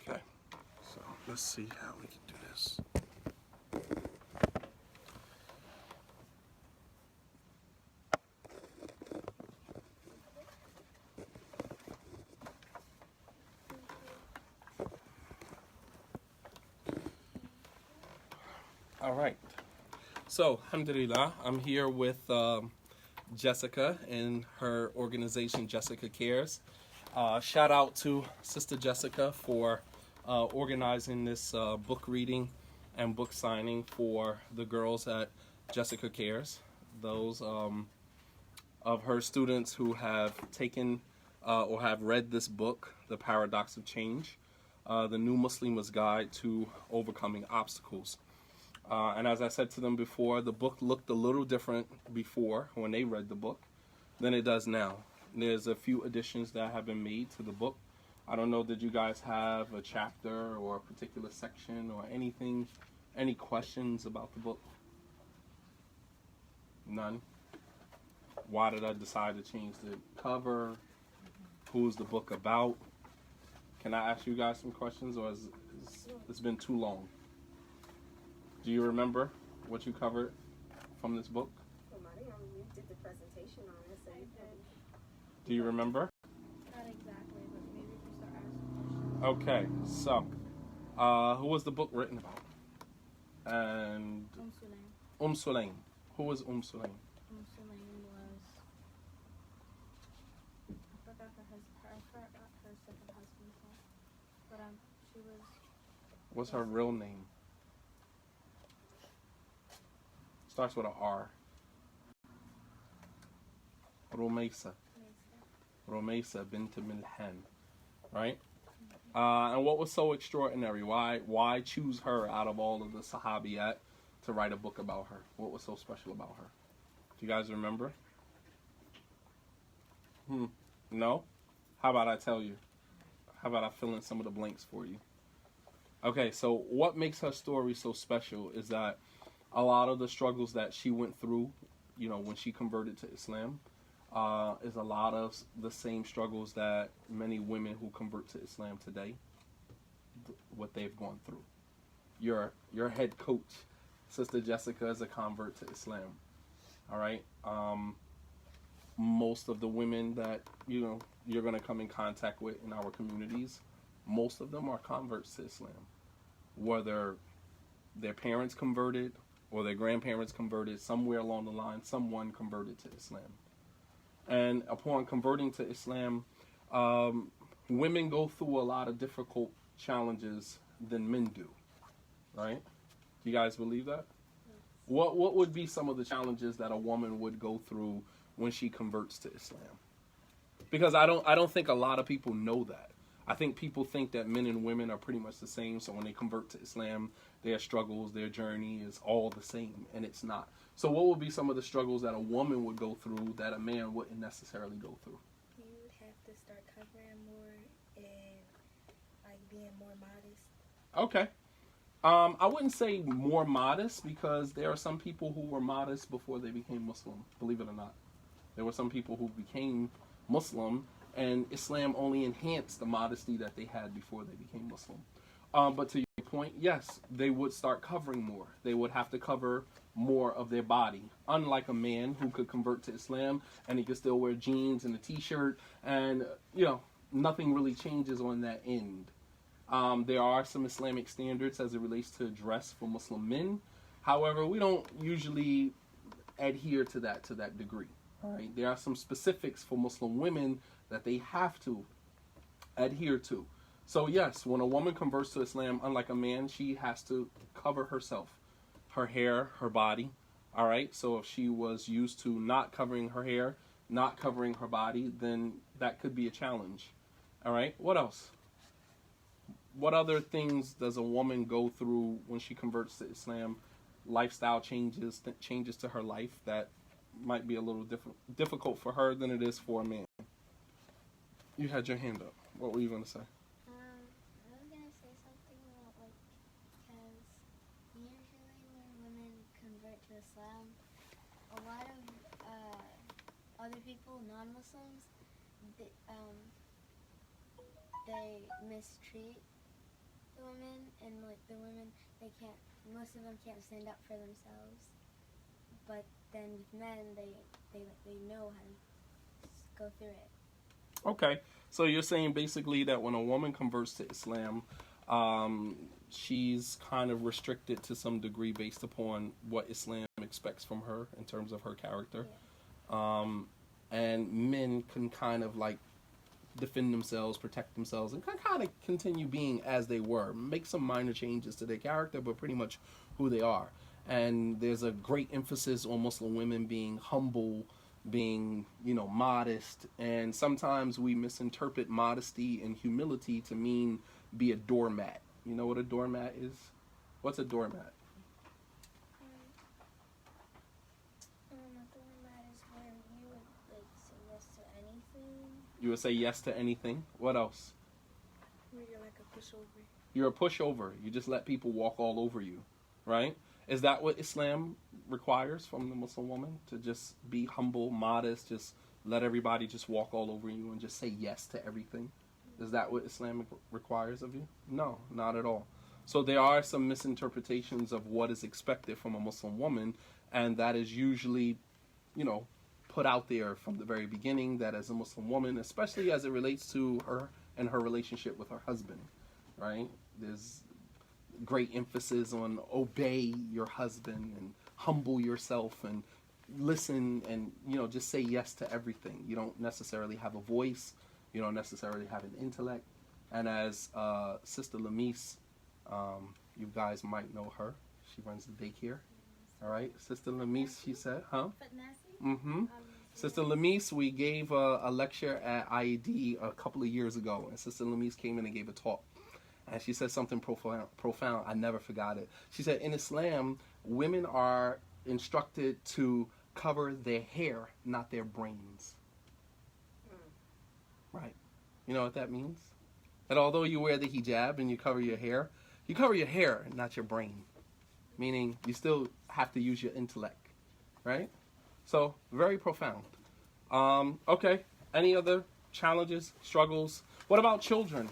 Okay, so let's see how we can do this. All right. So, alhamdulillah, I'm here with Jessica and her organization, Jessica Cares. Shout out to Sister Jessica for organizing this book reading and book signing for the girls at Jessica Cares. Those of her students who have taken or have read this book, The Paradox of Change, the New Muslim's Guide to Overcoming Obstacles. And as I said to them before, the book looked a little different before when they read the book than it does now. There's a few additions that have been made to the book. I don't know, did you guys have a chapter or a particular section or anything, any questions about the book? None? Why did I decide to change the cover? Who's the book about? Can I ask you guys some questions, or it's been too long? Do you remember what you covered from this book? You did the presentation on it, so you did. Do you remember? Not exactly, but maybe if you start asking questions. Okay, so who was the book written about? And Sulaim. Sulaim. Who was Sulaim? Sulaim was. I forgot her second husband's name, but she was. What's her real name? Starts with an R. Rumaysa. Rumaysa bint Milhan. Right? And what was so extraordinary? Why choose her out of all of the Sahabiyat to write a book about her? What was so special about her? Do you guys remember? No? How about I tell you? How about I fill in some of the blanks for you? Okay, so what makes her story so special is that a lot of the struggles that she went through, when she converted to Islam, is a lot of the same struggles that many women who convert to Islam today, what they've gone through. Your head coach, Sister Jessica, is a convert to Islam. All right. Most of the women that you're going to come in contact with in our communities, most of them are converts to Islam. Whether their parents converted or their grandparents converted, somewhere along the line, someone converted to Islam. And upon converting to Islam, women go through a lot of difficult challenges than men do, right? Do you guys believe that? What would be some of the challenges that a woman would go through when she converts to Islam? Because I don't think a lot of people know that. I think people think that men and women are pretty much the same. So when they convert to Islam, their struggles, their journey is all the same, and it's not. So what would be some of the struggles that a woman would go through that a man wouldn't necessarily go through? You would have to start covering more and being more modest. Okay. I wouldn't say more modest, because there are some people who were modest before they became Muslim, believe it or not. There were some people who became Muslim, and Islam only enhanced the modesty that they had before they became Muslim. But to your point, yes, they would start covering more. They would have to cover more of their body. Unlike a man who could convert to Islam and he could still wear jeans and a t-shirt, and nothing really changes on that end. There are some Islamic standards as it relates to dress for Muslim men. However, we don't usually adhere to that degree. All right, there are some specifics for Muslim women that they have to adhere to. So yes, when a woman converts to Islam, unlike a man, she has to cover herself, her hair, her body. All right, so if she was used to not covering her hair, not covering her body, then that could be a challenge. All right, what else? What other things does a woman go through when she converts to Islam? Lifestyle changes to her life that might be a little difficult for her than it is for a man. You had your hand up. What were you going to say? I was going to say something about, because usually when women convert to Islam, a lot of other people, non-Muslims, they mistreat the women, and like the women, most of them can't stand up for themselves. But then with men, they know how to go through it. Okay, so you're saying basically that when a woman converts to Islam, she's kind of restricted to some degree based upon what Islam expects from her in terms of her character. Yeah. And men can kind of like defend themselves, protect themselves, and can kind of continue being as they were. Make some minor changes to their character, but pretty much who they are. And there's a great emphasis on Muslim women being humble, being, modest. And sometimes we misinterpret modesty and humility to mean be a doormat. You know what a doormat is? What's a doormat? A doormat is where you would like say yes to anything. You would say yes to anything. What else? You're like a pushover. You're a pushover. You just let people walk all over you, right? Is that what Islam requires from the Muslim woman? To just be humble, modest, just let everybody just walk all over you and just say yes to everything? Is that what Islam requires of you? No, not at all. So there are some misinterpretations of what is expected from a Muslim woman, and that is usually, put out there from the very beginning, that as a Muslim woman, especially as it relates to her and her relationship with her husband, right? There's great emphasis on obey your husband and humble yourself and listen and, just say yes to everything. You don't necessarily have a voice. You don't necessarily have an intellect. And as Sister Lamise, you guys might know her. She runs the daycare. All right. Sister Lamise, she said, huh? Mm-hmm. Sister Lamise, we gave a lecture at IED a couple of years ago. And Sister Lamise came in and gave a talk. And she said something profound. I never forgot it. She said, in Islam, women are instructed to cover their hair, not their brains. Right. You know what that means? That although you wear the hijab and you cover your hair not your brain. Meaning you still have to use your intellect. Right? So, very profound. Okay. Any other challenges, struggles? What about children?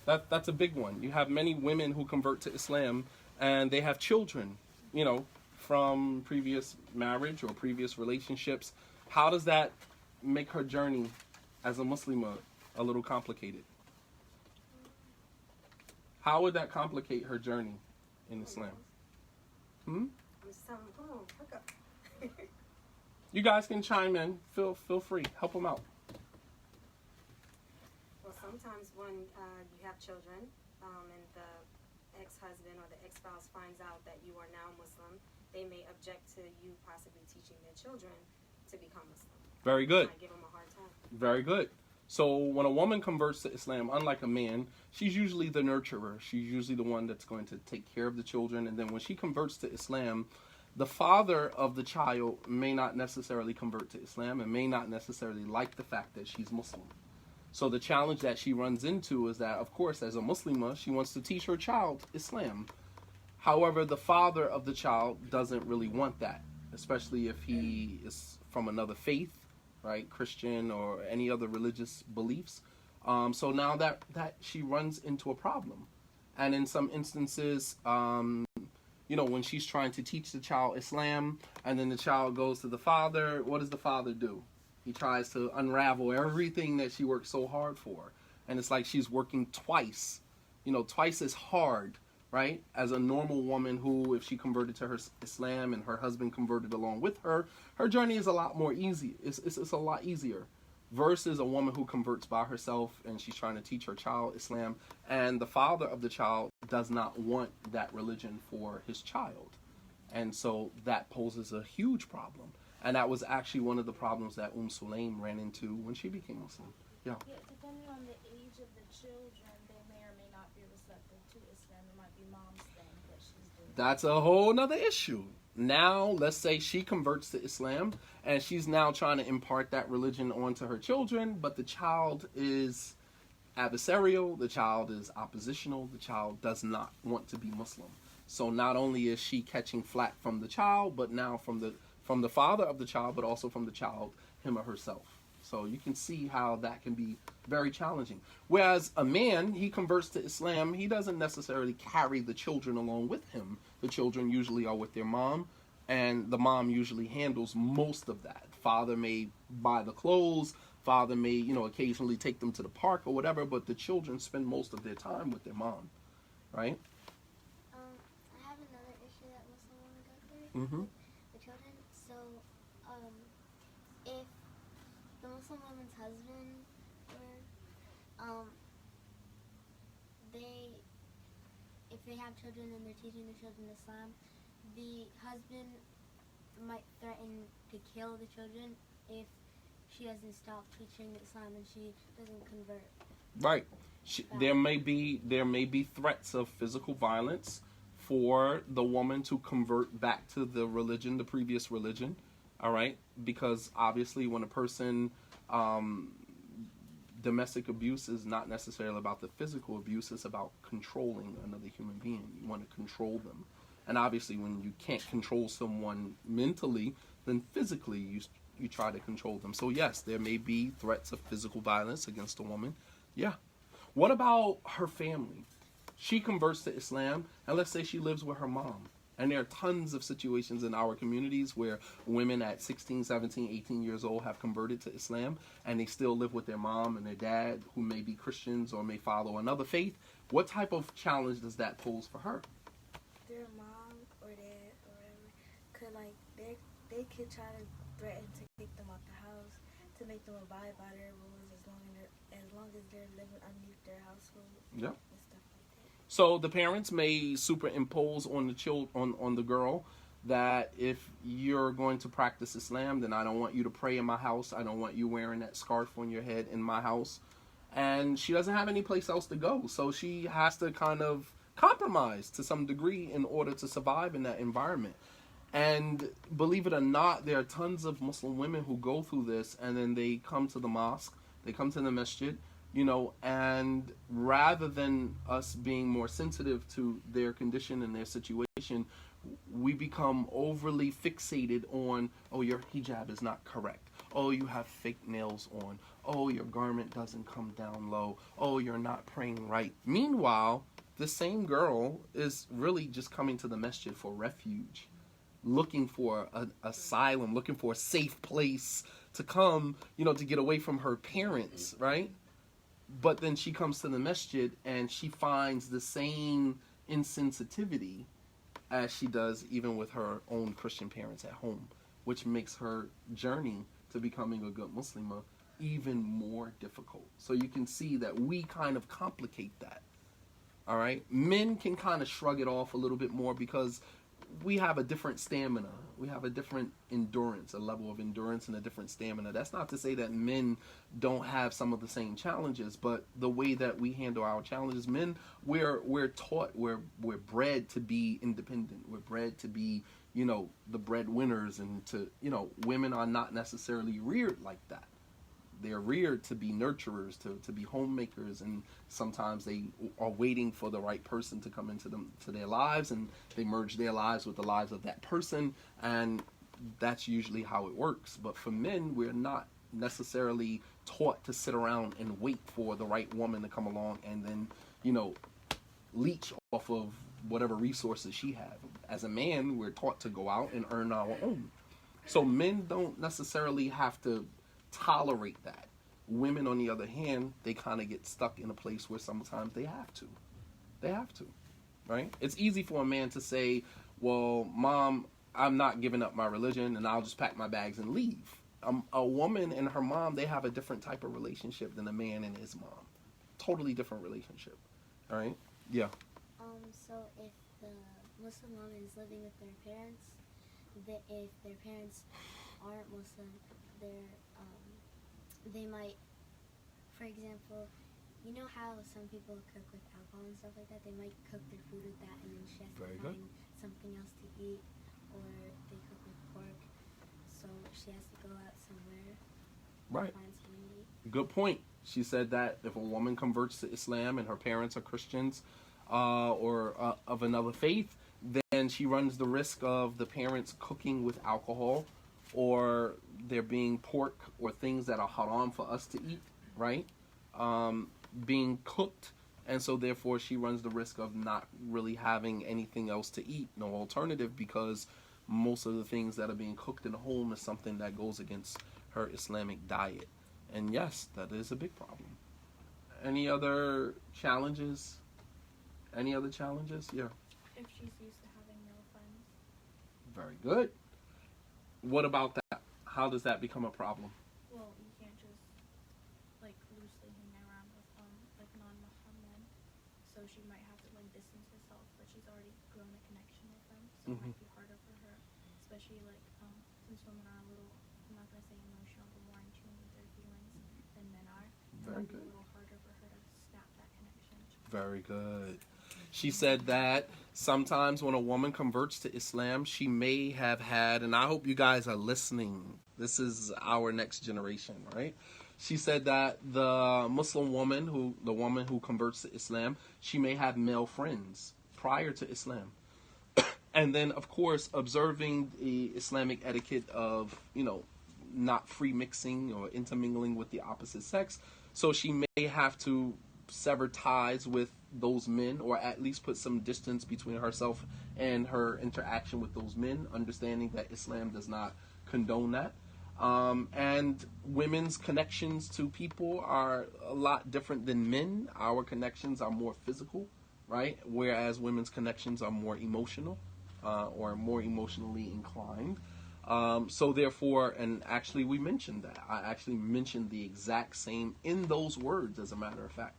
That's a big one. You have many women who convert to Islam and they have children, from previous marriage or previous relationships. How does that make her journey as a Muslimah a little complicated? How would that complicate her journey in Islam? I'm just telling them, come on, hook up. You guys can chime in. Feel free. Help them out. Well, sometimes when you have children and the ex-husband or the ex-spouse finds out that you are now Muslim, they may object to you possibly teaching their children to become Muslim. Very good. Might give them a hard time. Very good. So when a woman converts to Islam, unlike a man, she's usually the nurturer. She's usually the one that's going to take care of the children. And then when she converts to Islam, the father of the child may not necessarily convert to Islam and may not necessarily like the fact that she's Muslim. So the challenge that she runs into is that, of course, as a Muslimah, she wants to teach her child Islam. However, the father of the child doesn't really want that, especially if he is from another faith, right, Christian or any other religious beliefs. So now that she runs into a problem. And in some instances, when she's trying to teach the child Islam and then the child goes to the father, what does the father do? He tries to unravel everything that she worked so hard for. And it's like she's working twice as hard, right? As a normal woman who, if she converted to her Islam and her husband converted along with her, her journey is a lot more easy. It's a lot easier versus a woman who converts by herself and she's trying to teach her child Islam and the father of the child does not want that religion for his child. And so that poses a huge problem. And that was actually one of the problems that Sulaim ran into when she became Muslim. Yeah. Yeah, depending on the age of the children, they may or may not be receptive to Islam. It might be mom's thing that she's doing. That's a whole nother issue. Now, let's say she converts to Islam and she's now trying to impart that religion onto her children, but the child is adversarial, the child is oppositional, the child does not want to be Muslim. So not only is she catching flack from the child, but now from the father of the child, but also from the child, him or herself. So you can see how that can be very challenging. Whereas a man, he converts to Islam, he doesn't necessarily carry the children along with him. The children usually are with their mom, and the mom usually handles most of that. Father may buy the clothes, father may, occasionally take them to the park or whatever, but the children spend most of their time with their mom, right? I have another issue that Muslim women go through Mm-hmm. with the children. So, if the Muslim woman's husband were, if they have children and they're teaching the children Islam, the husband might threaten to kill the children if she doesn't stop teaching Islam and she doesn't convert. Right. There may be threats of physical violence for the woman to convert back to the religion, the previous religion. All right, because obviously when a person domestic abuse is not necessarily about the physical abuse, it's about controlling another human being. You want to control them. And obviously when you can't control someone mentally, then physically you try to control them. So yes, there may be threats of physical violence against a woman. Yeah. What about her family? She converts to Islam, and let's say she lives with her mom. And there are tons of situations in our communities where women at 16, 17, 18 years old have converted to Islam, and they still live with their mom and their dad, who may be Christians or may follow another faith. What type of challenge does that pose for her? Their mom or dad or whatever could they could try to threaten to kick them out the house, to make them abide by their rules as long as they're living underneath their household. Yeah. And stuff like that. So the parents may superimpose on the on the girl that if you're going to practice Islam, then I don't want you to pray in my house. I don't want you wearing that scarf on your head in my house. And she doesn't have any place else to go, so she has to kind of compromise to some degree in order to survive in that environment. And believe it or not, there are tons of Muslim women who go through this, and then they come to the mosque, they come to the masjid, and rather than us being more sensitive to their condition and their situation, we become overly fixated on, oh, your hijab is not correct. Oh, you have fake nails on. Oh, your garment doesn't come down low. Oh, you're not praying right. Meanwhile, the same girl is really just coming to the masjid for refuge, looking for an asylum, looking for a safe place to come, to get away from her parents, right? But then she comes to the masjid and she finds the same insensitivity as she does even with her own Christian parents at home, which makes her journey to becoming a good Muslimah even more difficult. So you can see that we kind of complicate that. All right? Men can kind of shrug it off a little bit more because we have a different stamina. We have a different endurance, a level of endurance and a different stamina. That's not to say that men don't have some of the same challenges, but the way that we handle our challenges, men, we're taught, we're bred to be independent. We're bred to be, the breadwinners, and to, women are not necessarily reared like that. They're reared to be nurturers, to be homemakers, and sometimes they are waiting for the right person to come into their lives, and they merge their lives with the lives of that person, and that's usually how it works. But for men, we're not necessarily taught to sit around and wait for the right woman to come along and then, leech off of whatever resources she has. As a man, we're taught to go out and earn our own. So men don't necessarily have to tolerate that. Women, on the other hand, they kind of get stuck in a place where sometimes they have to, right? It's easy for a man to say, well, Mom, I'm not giving up my religion and I'll just pack my bags and leave. A woman and her mom, they have a different type of relationship than a man and his mom. Totally different relationship. All right? Yeah. So if the Muslim woman is living with their parents, if their parents aren't Muslim, they might, for example, you know how some people cook with alcohol and stuff like that? They might cook their food with that, and then she has to find something else to eat, or they cook with pork, so she has to go out somewhere. Right. Find something to eat. Good point. She said that if a woman converts to Islam and her parents are Christians or of another faith, then she runs the risk of the parents cooking with alcohol or there being pork or things that are haram for us to eat, right? Being cooked, and so therefore she runs the risk of not really having anything else to eat, no alternative, because most of the things that are being cooked in the home is something that goes against her Islamic diet. And yes, that is a big problem. Any other challenges? Any other challenges? Yeah. If she's used to having male friends. Very good. What about that? How does that become a problem? Well, you can't just like loosely hang around with like non-Muslim men. So she might have to like distance herself, but she's already grown a connection with them, so it might be harder for her, especially like since women are a little, I'm not gonna say emotional, but more in tune with their feelings than men are. It Very might be good. a little harder for her to snap that connection. Very good. She said that sometimes when a woman converts to Islam, she may have had, and I hope you guys are listening. This is our next generation, right? She said that the woman who converts to Islam, she may have male friends prior to Islam. And then, of course, observing the Islamic etiquette of, not free mixing or intermingling with the opposite sex. So she may have to sever ties with those men, or at least put some distance between herself and her interaction with those men, understanding that Islam does not condone that. And women's connections to people are a lot different than men. Our connections are more physical, right? Whereas women's connections are more emotional, or more emotionally inclined. So therefore, and actually we mentioned that. I actually mentioned the exact same in those words, as a matter of fact,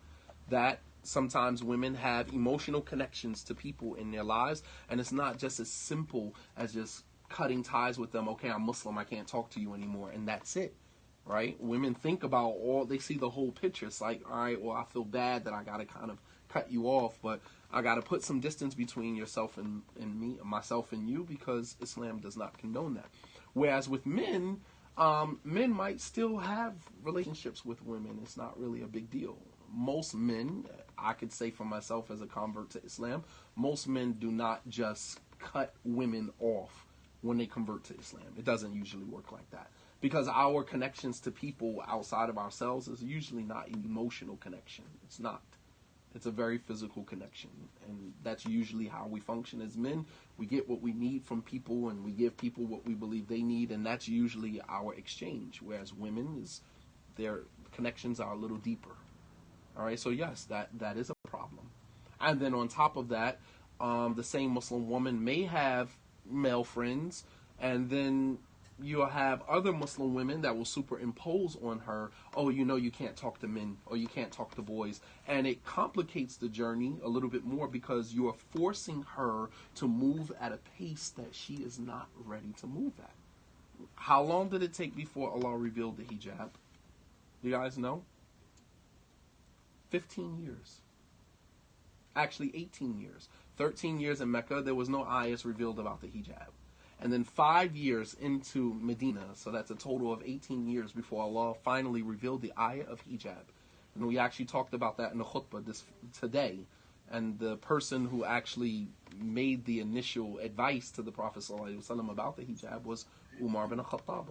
that sometimes women have emotional connections to people in their lives, and it's not just as simple as just cutting ties with them. Okay, I'm Muslim, I can't talk to you anymore, and that's it, right? Women think about they see the whole picture. It's like, all right, well, I feel bad that I got to kind of cut you off, but I got to put some distance between yourself and me, myself and you, because Islam does not condone that. Whereas with men, men might still have relationships with women. It's not really a big deal. Most men, I could say for myself as a convert to Islam, most men do not just cut women off when they convert to Islam. It doesn't usually work like that, because our connections to people outside of ourselves is usually not an emotional connection. It's not. It's a very physical connection, and that's usually how we function as men. We get what we need from people, and we give people what we believe they need, and that's usually our exchange. Whereas women, their connections are a little deeper. All right, so yes, that is a problem. And then on top of that, the same Muslim woman may have male friends, and then you'll have other Muslim women that will superimpose on her, oh, you can't talk to men, or you can't talk to boys. And it complicates the journey a little bit more, because you are forcing her to move at a pace that she is not ready to move at. How long did it take before Allah revealed the hijab? Do you guys know? 15 years. Actually, 18 years. 13 years in Mecca, there was no ayahs revealed about the hijab. And then 5 years into Medina, so that's a total of 18 years before Allah finally revealed the ayah of hijab. And we actually talked about that in the khutbah today. And the person who actually made the initial advice to the Prophet ﷺ about the hijab was Umar bin Khattab.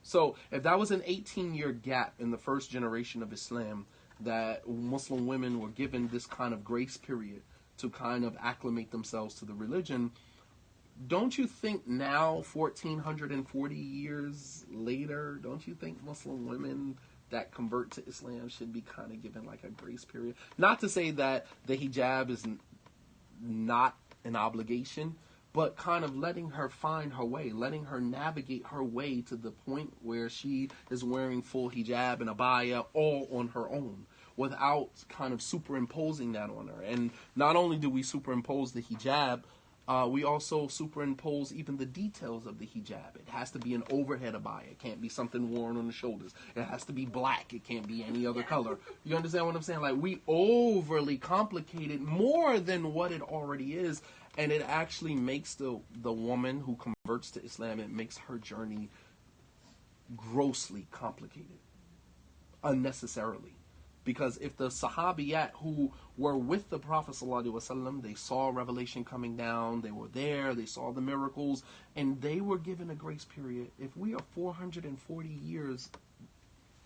So if that was an 18-year gap in the first generation of Islam, that Muslim women were given this kind of grace period to kind of acclimate themselves to the religion, don't you think now, 1440 years later, don't you think Muslim women that convert to Islam should be kind of given like a grace period? Not to say that the hijab is not an obligation, but kind of letting her find her way, letting her navigate her way to the point where she is wearing full hijab and abaya all on her own, without kind of superimposing that on her. And not only do we superimpose the hijab, we also superimpose even the details of the hijab. It has to be an overhead abaya. It can't be something worn on the shoulders. It has to be black. It can't be any other color. You understand what I'm saying? Like, we overly complicate it more than what it already is. And it actually makes the woman who converts to Islam, it makes her journey grossly complicated, unnecessarily. Because if the Sahabiyat who were with the Prophet ﷺ, they saw revelation coming down, they were there, they saw the miracles, and they were given a grace period. If we are 440 years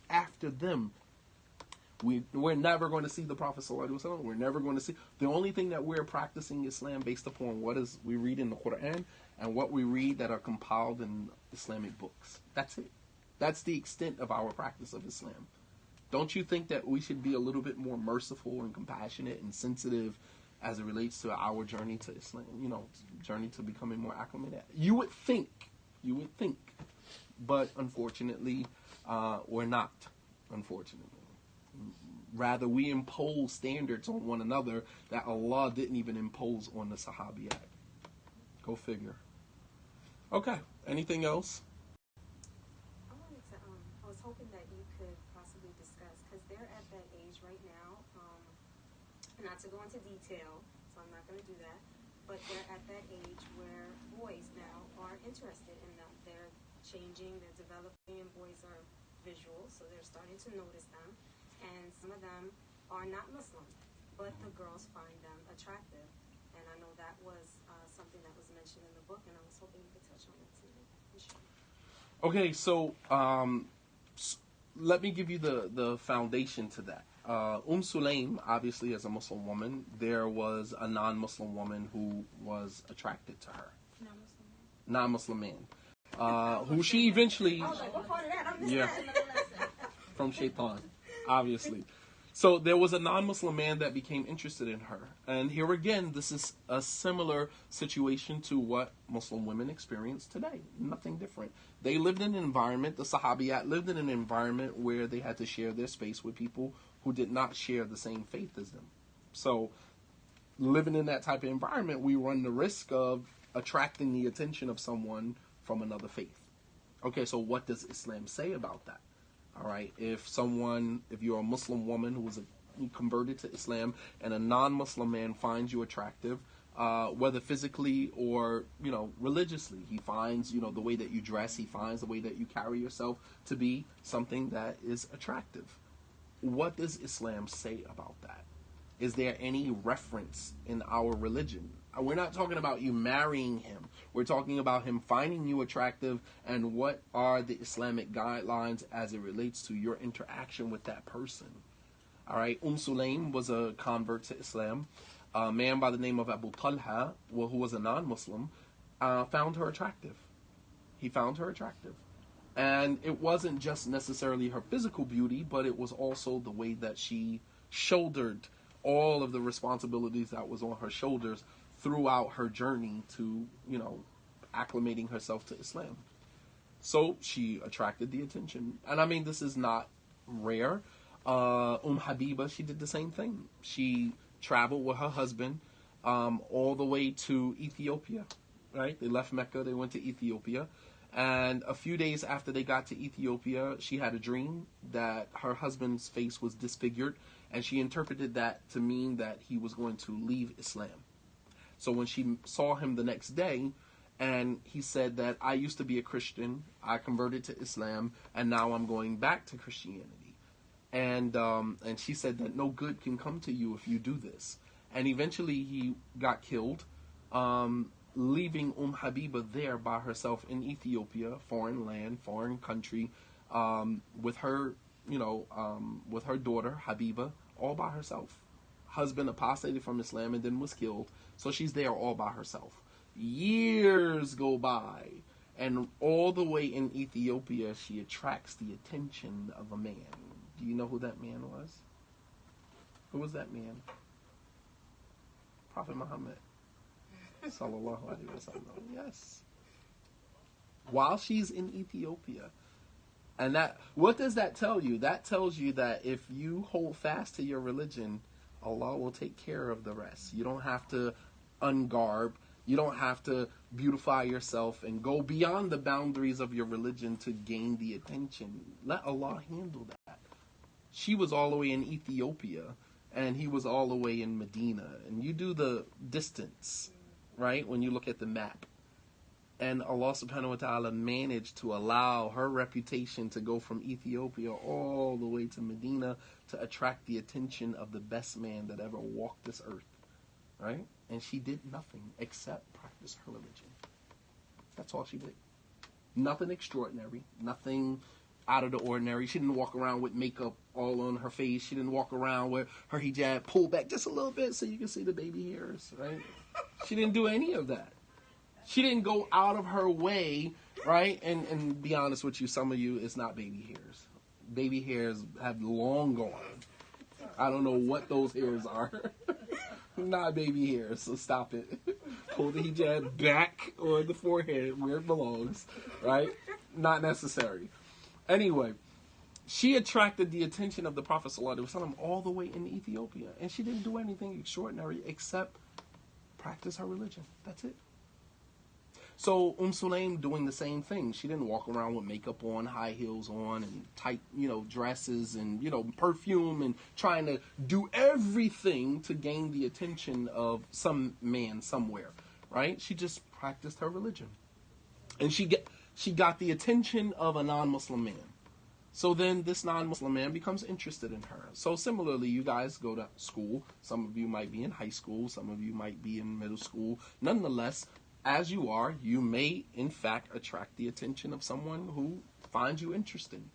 after them, we're never going to see the Prophet ﷺ. We're never going to see. The only thing that we're practicing Islam based upon what is we read in the Quran and what we read that are compiled in Islamic books. That's it. That's the extent of our practice of Islam. Don't you think that we should be a little bit more merciful and compassionate and sensitive as it relates to our journey to Islam, journey to becoming more acclimated? You would think, but unfortunately, we're not, unfortunately. Rather, we impose standards on one another that Allah didn't even impose on the Sahabiyat. Go figure. Okay, anything else? I was hoping that you could possibly discuss, because they're at that age right now, not to go into detail, so I'm not going to do that, but they're at that age where boys now are interested in them. They're changing, they're developing, and boys are visual, so they're starting to notice them, and some of them are not Muslim, but the girls find them attractive, and I know that was something that was mentioned in the book, and I was hoping you could touch on it tonight. Okay, so let me give you the foundation to that. Sulaim, obviously, as a Muslim woman, there was a non-Muslim woman who was attracted to her. Non-Muslim man. Who she eventually... I was like, what part of that? I missed Yeah. that. From Shaitan, obviously. So there was a non-Muslim man that became interested in her. And here again, this is a similar situation to what Muslim women experience today. Nothing different. They lived in an environment, the Sahabiyat lived in an environment where they had to share their space with people who did not share the same faith as them. So living in that type of environment, we run the risk of attracting the attention of someone from another faith. Okay, so what does Islam say about that? All right, if you're a Muslim woman who was converted to Islam and a non-Muslim man finds you attractive, whether physically or, religiously, he finds, the way that you dress, he finds the way that you carry yourself to be something that is attractive. What does Islam say about that? Is there any reference in our religion? We're not talking about you marrying him. We're talking about him finding you attractive, and what are the Islamic guidelines as it relates to your interaction with that person. All right, Sulaim was a convert to Islam. A man by the name of Abu Talha, who was a non-Muslim, found her attractive. He found her attractive. And it wasn't just necessarily her physical beauty, but it was also the way that she shouldered all of the responsibilities that was on her shoulders throughout her journey to, acclimating herself to Islam. So she attracted the attention. And I mean, this is not rare. Habiba, she did the same thing. She traveled with her husband all the way to Ethiopia, right? They left Mecca, they went to Ethiopia. And a few days after they got to Ethiopia, she had a dream that her husband's face was disfigured, and she interpreted that to mean that he was going to leave Islam. So when she saw him the next day, and he said that I used to be a Christian, I converted to Islam, and now I'm going back to Christianity. And she said that no good can come to you if you do this. And eventually he got killed, leaving Habiba there by herself in Ethiopia, foreign land, foreign country, with her, with her daughter Habiba, all by herself. Husband apostated from Islam and then was killed, so she's there all by herself. Years go by, and all the way in Ethiopia, she attracts the attention of a man. Do you know who that man was? Who was that man? Prophet Muhammad. Sallallahu alaihi wasallam. Yes. While she's in Ethiopia. And what does that tell you? That tells you that if you hold fast to your religion, Allah will take care of the rest. You don't have to ungarb. You don't have to beautify yourself and go beyond the boundaries of your religion to gain the attention. Let Allah handle that. She was all the way in Ethiopia, and he was all the way in Medina. And you do the distance, right, when you look at the map. And Allah subhanahu wa ta'ala managed to allow her reputation to go from Ethiopia all the way to Medina to attract the attention of the best man that ever walked this earth. Right? And she did nothing except practice her religion. That's all she did. Nothing extraordinary. Nothing out of the ordinary. She didn't walk around with makeup all on her face. She didn't walk around with her hijab pulled back just a little bit so you can see the baby hairs. Right? She didn't do any of that. She didn't go out of her way, right? And be honest with you, some of you, it's not baby hairs. Baby hairs have long gone. I don't know what those hairs are. Not baby hairs, so stop it. Pull the hijab back on the forehead where it belongs, right? Not necessary. Anyway, she attracted the attention of the Prophet ﷺ all the way in Ethiopia. And she didn't do anything extraordinary except practice her religion. That's it. So Sulaim doing the same thing. She didn't walk around with makeup on, high heels on, and tight, dresses and, perfume and trying to do everything to gain the attention of some man somewhere, right? She just practiced her religion. And she got the attention of a non-Muslim man. So then this non-Muslim man becomes interested in her. So similarly, you guys go to school. Some of you might be in high school. Some of you might be in middle school. Nonetheless, as you are, you may, in fact, attract the attention of someone who finds you interesting.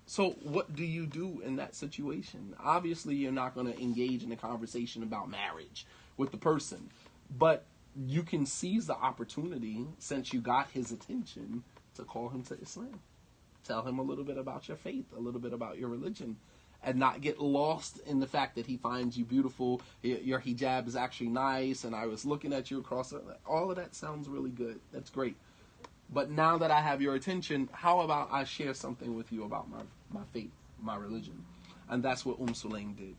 So what do you do in that situation? Obviously, you're not going to engage in a conversation about marriage with the person. But you can seize the opportunity, since you got his attention, to call him to Islam. Tell him a little bit about your faith, a little bit about your religion. And not get lost in the fact that he finds you beautiful, your hijab is actually nice, and I was looking at you across the... All of that sounds really good. That's great. But now that I have your attention, how about I share something with you about my faith, my religion? And that's what Sulaim did.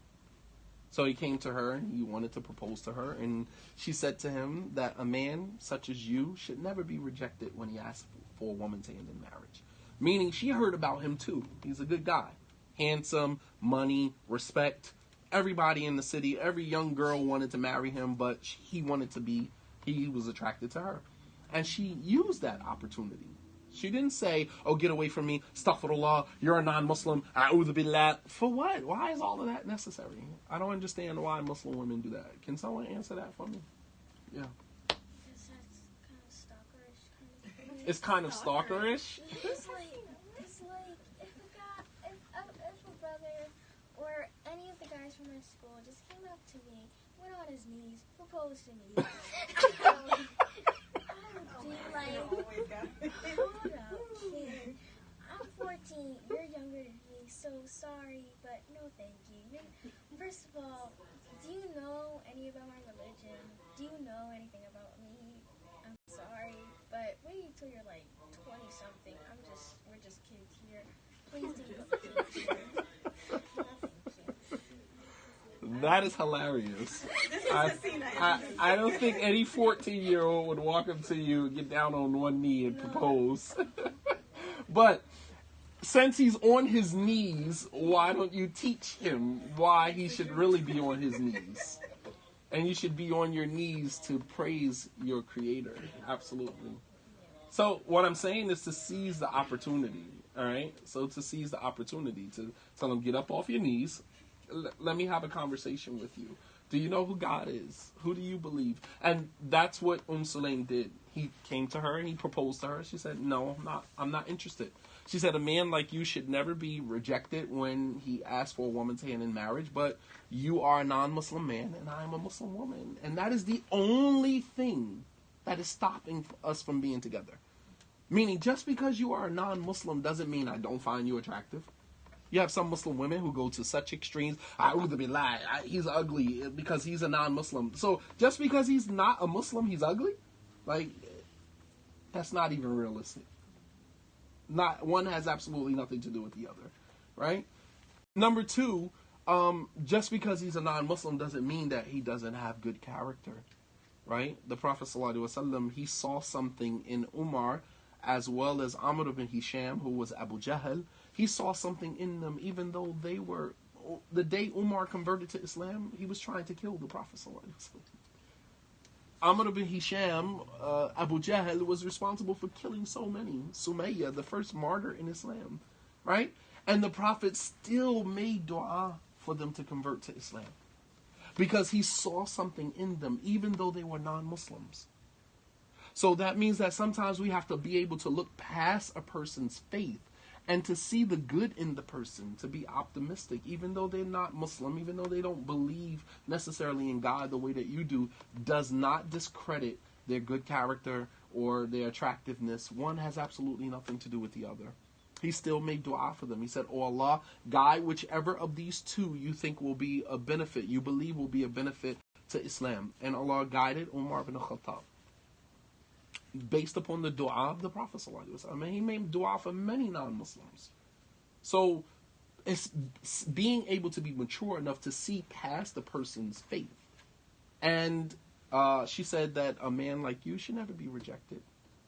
So he came to her, and he wanted to propose to her, and she said to him that a man such as you should never be rejected when he asks for a woman's hand in marriage. Meaning she heard about him too. He's a good guy. Handsome, money, respect. Everybody in the city, every young girl wanted to marry him, but he was attracted to her. And she used that opportunity. She didn't say, oh, get away from me, astaghfirullah, you're a non-Muslim, a'udhu billah. For what? Why is all of that necessary? I don't understand why Muslim women do that. Can someone answer that for me? Yeah. Because that's kind of stalkerish. It's kind of stalkerish? It's like if a brother or any of the guys from my school just came up to me, went on his knees, proposed to me. I would be like, hold up, kid. I'm 14, you're younger than me, so sorry, but no thank you. First of all, do you know any about my religion? Do you know anything about me? I'm sorry, but wait till you're like 20-something. We're just kids here. Please do not. That is hilarious. I don't think any 14-year-old would walk up to you, get down on one knee and propose. But since he's on his knees, why don't you teach him why he should really be on his knees? And you should be on your knees to praise your Creator. Absolutely. So what I'm saying is to seize the opportunity. All right? So to seize the opportunity, to tell him, get up off your knees. Let me have a conversation with you. Do you know who God is? Who do you believe? And that's what Sulaim did. He came to her and he proposed to her. She said, no, I'm not interested. She said, a man like you should never be rejected when he asks for a woman's hand in marriage, but you are a non-Muslim man and I am a Muslim woman. And that is the only thing that is stopping us from being together. Meaning, just because you are a non-Muslim doesn't mean I don't find you attractive. You have some Muslim women who go to such extremes. A'udhu billah, he's ugly because he's a non-Muslim. So just because he's not a Muslim, he's ugly? Like, that's not even realistic. One has absolutely nothing to do with the other, right? Number two, just because he's a non-Muslim doesn't mean that he doesn't have good character, right? The Prophet ﷺ, he saw something in Umar as well as Amr ibn Hisham, who was Abu Jahl. He saw something in them, even though they were, the day Umar converted to Islam, he was trying to kill the Prophet ﷺ. Amr ibn Hisham, Abu Jahl, was responsible for killing so many. Sumayya, the first martyr in Islam, right? And the Prophet still made dua for them to convert to Islam because he saw something in them, even though they were non-Muslims. So that means that sometimes we have to be able to look past a person's faith and to see the good in the person, to be optimistic, even though they're not Muslim, even though they don't believe necessarily in God the way that you do, does not discredit their good character or their attractiveness. One has absolutely nothing to do with the other. He still made dua for them. He said, "Oh Allah, guide whichever of these two you think will be a benefit, you believe will be a benefit to Islam." And Allah guided Umar ibn Khattab based upon the dua of the Prophet ﷺ. I mean, he made dua for many non-Muslims. So it's being able to be mature enough to see past the person's faith. And she said that a man like you should never be rejected.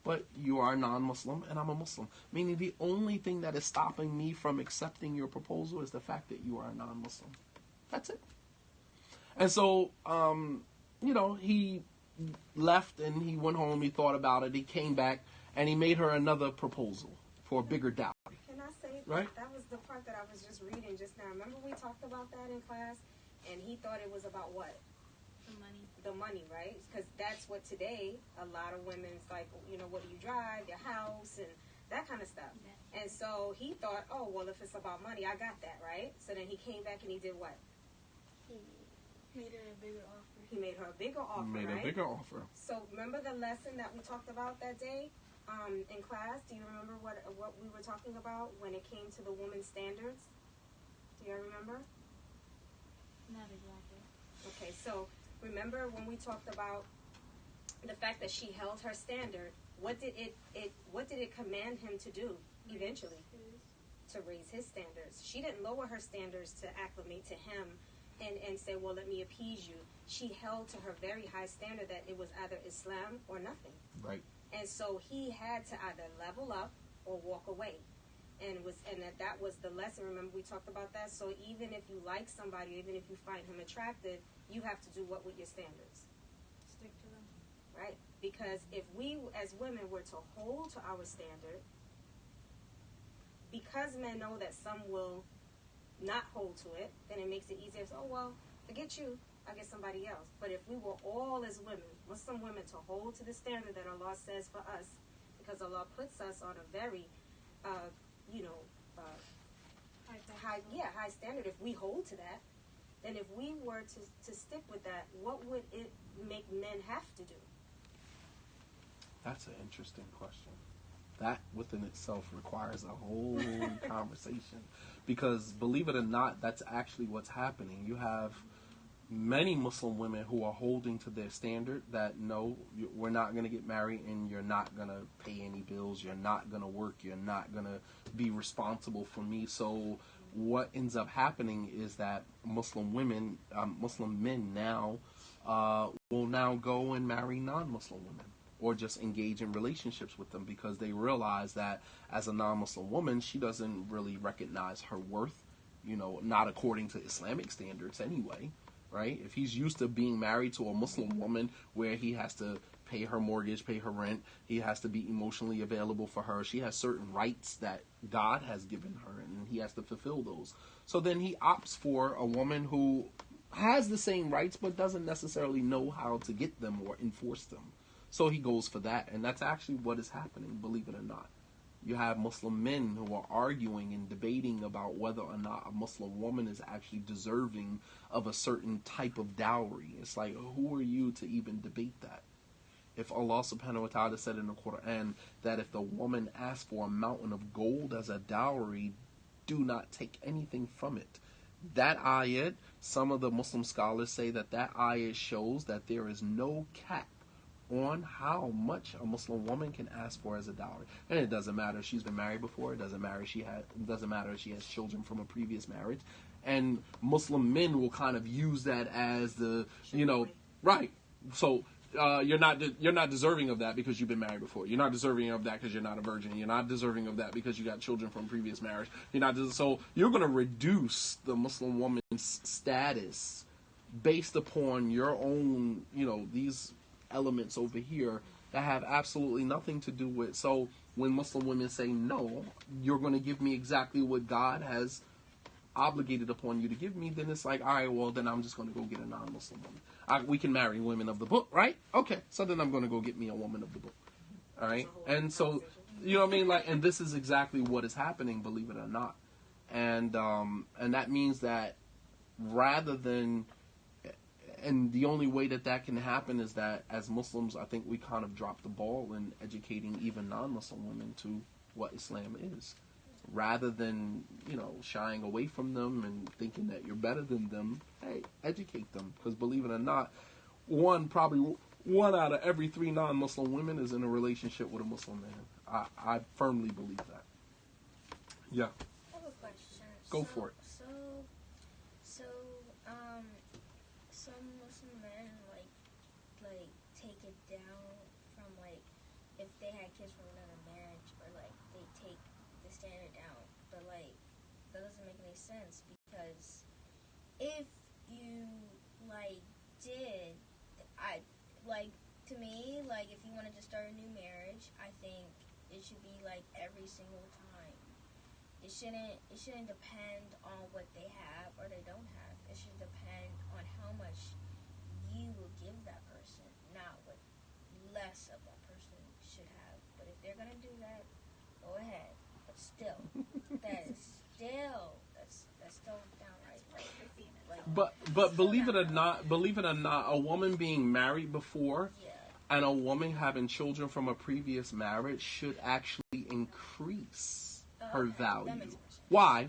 But you are a non-Muslim and I'm a Muslim. Meaning the only thing that is stopping me from accepting your proposal is the fact that you are a non-Muslim. That's it. And so, he left and he went home, he thought about it, he came back, and he made her another proposal for a bigger dowry. Can I say Right? that was the part that I was just reading just now. Remember we talked about that in class? And he thought it was about what? The money. The money, right? Because that's what today a lot of women's like, what do you drive, your house, and that kind of stuff. Yeah. And so he thought, oh, well, if it's about money, I got that, right? So then he came back and he did what? Made her a bigger offer. He made her a bigger offer, Made right? a bigger offer. So remember the lesson that we talked about that day in class? Do you remember what we were talking about when it came to the woman's standards? Do you remember? Not exactly. Okay, so remember when we talked about the fact that she held her standard? What did it command him to do eventually? To raise his standards. She didn't lower her standards to acclimate to him and say, well, let me appease you. She held to her very high standard that it was either Islam or nothing. Right. And so he had to either level up or walk away. And that was the lesson. Remember we talked about that? So even if you like somebody, even if you find him attractive, you have to do what with your standards? Stick to them. Right? Because if we as women were to hold to our standard, because men know that some will not hold to it, then it makes it easier. So, oh, well, forget you, I get somebody else. But if we were all as women, Muslim women, to hold to the standard that Allah says for us, because Allah puts us on a very, high standard. If we hold to that, then if we were to stick with that, what would it make men have to do? That's an interesting question. That within itself requires a whole conversation. Because believe it or not, that's actually what's happening. You have many Muslim women who are holding to their standard that no, we're not going to get married and you're not going to pay any bills, you're not going to work, you're not going to be responsible for me. So what ends up happening is that Muslim men now will now go and marry non-Muslim women or just engage in relationships with them because they realize that as a non-Muslim woman, she doesn't really recognize her worth, not according to Islamic standards anyway, right? If he's used to being married to a Muslim woman where he has to pay her mortgage, pay her rent, he has to be emotionally available for her, she has certain rights that God has given her and he has to fulfill those. So then he opts for a woman who has the same rights but doesn't necessarily know how to get them or enforce them. So he goes for that, and that's actually what is happening, believe it or not. You have Muslim men who are arguing and debating about whether or not a Muslim woman is actually deserving of a certain type of dowry. It's like, who are you to even debate that? If Allah subhanahu wa ta'ala said in the Quran that if the woman asks for a mountain of gold as a dowry, do not take anything from it. That ayat, some of the Muslim scholars say that ayat shows that there is no cap on how much a Muslim woman can ask for as a dowry. And it doesn't matter if she's been married before, it doesn't matter if she has children from a previous marriage. And Muslim men will kind of use that as the, right. So you're not deserving of that because you've been married before. You're not deserving of that because you're not a virgin. You're not deserving of that because you got children from previous marriage. So you're going to reduce the Muslim woman's status based upon your own, these elements over here that have absolutely nothing to do with. So when Muslim women say, no, you're going to give me exactly what God has obligated upon you to give me, then it's like, all right, well, then I'm just going to go get a non-Muslim woman. We can marry women of the book, right? Okay, so then I'm going to go get me a woman of the book. All right? And so, you know what I mean? Like, and this is exactly what is happening, believe it or not. And that means that rather than, and the only way that that can happen is that as Muslims, I think we kind of dropped the ball in educating even non-Muslim women to what Islam is. Rather than, you know, shying away from them and thinking that you're better than them, hey, educate them. Because believe it or not, probably one out of every 3 non-Muslim women is in a relationship with a Muslim man. I firmly believe that. Yeah. I have a question. Go for it. Some Muslim men like take it down from like if they had kids from another marriage, or like they take the standard down, but like that doesn't make any sense, because if you like did, to me, like if you wanted to start a new marriage, I think it should be like every single time. It shouldn't depend on what they have or they don't have. It should depend on how much you will give that person, not what less of that person should have. But if they're gonna do that, go ahead. But still, that's still downright like. But believe it or not, a woman being married before, Yeah. and a woman having children from a previous marriage should actually increase her value. That makes more sense. Why?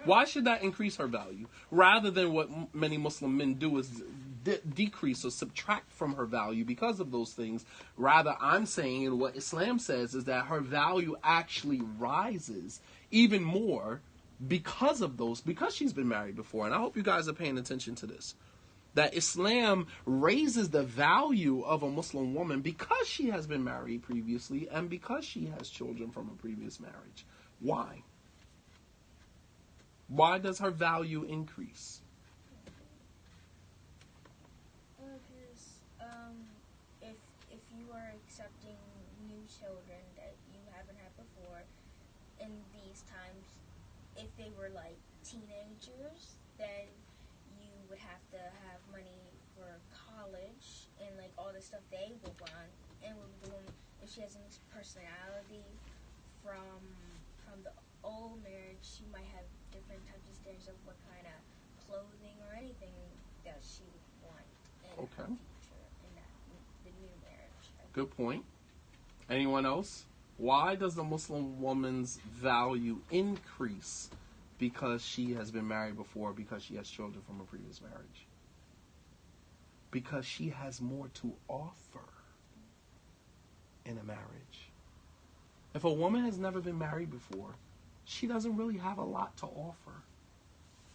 Why should that increase her value? Rather than what many Muslim men do is decrease or subtract from her value because of those things. Rather, I'm saying, and what Islam says, is that her value actually rises even more because she's been married before. And I hope you guys are paying attention to this. That Islam raises the value of a Muslim woman because she has been married previously and because she has children from a previous marriage. Why? Why does her value increase? Because if you are accepting new children that you haven't had before in these times, if they were like teenagers, then you would have to have money for college and like all the stuff they would want. And with the woman, if she has a mixed personality from the old marriage, she might have different types of standards of what kind of clothing or anything that she would want in her future in the new marriage. Good point. Anyone else? Why does the Muslim woman's value increase because she has been married before, because she has children from a previous marriage? Because she has more to offer in a marriage. If a woman has never been married before, she doesn't really have a lot to offer.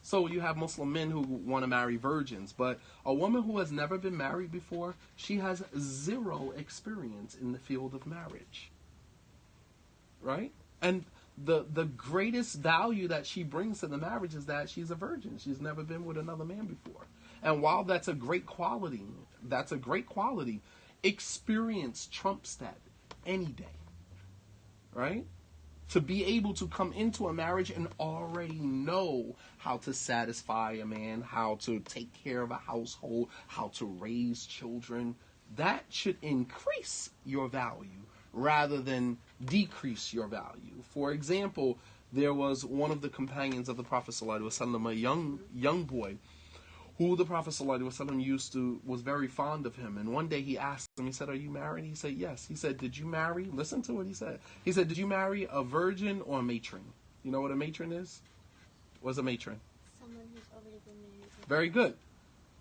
So you have Muslim men who want to marry virgins, but a woman who has never been married before, she has zero experience in the field of marriage. Right? And the greatest value that she brings to the marriage is that she's a virgin. She's never been with another man before. And while that's a great quality, experience trumps that any day. Right? To be able to come into a marriage and already know how to satisfy a man, how to take care of a household, how to raise children, that should increase your value rather than decrease your value. For example, there was one of the companions of the Prophet ﷺ, a young boy, who the Prophet ﷺ was very fond of him. And one day he asked him, he said, "Are you married?" He said, "Yes." He said, "Did you marry?" Listen to what he said. He said, "Did you marry a virgin or a matron?" You know what a matron is? What's a matron? Someone who's already been married. Very good.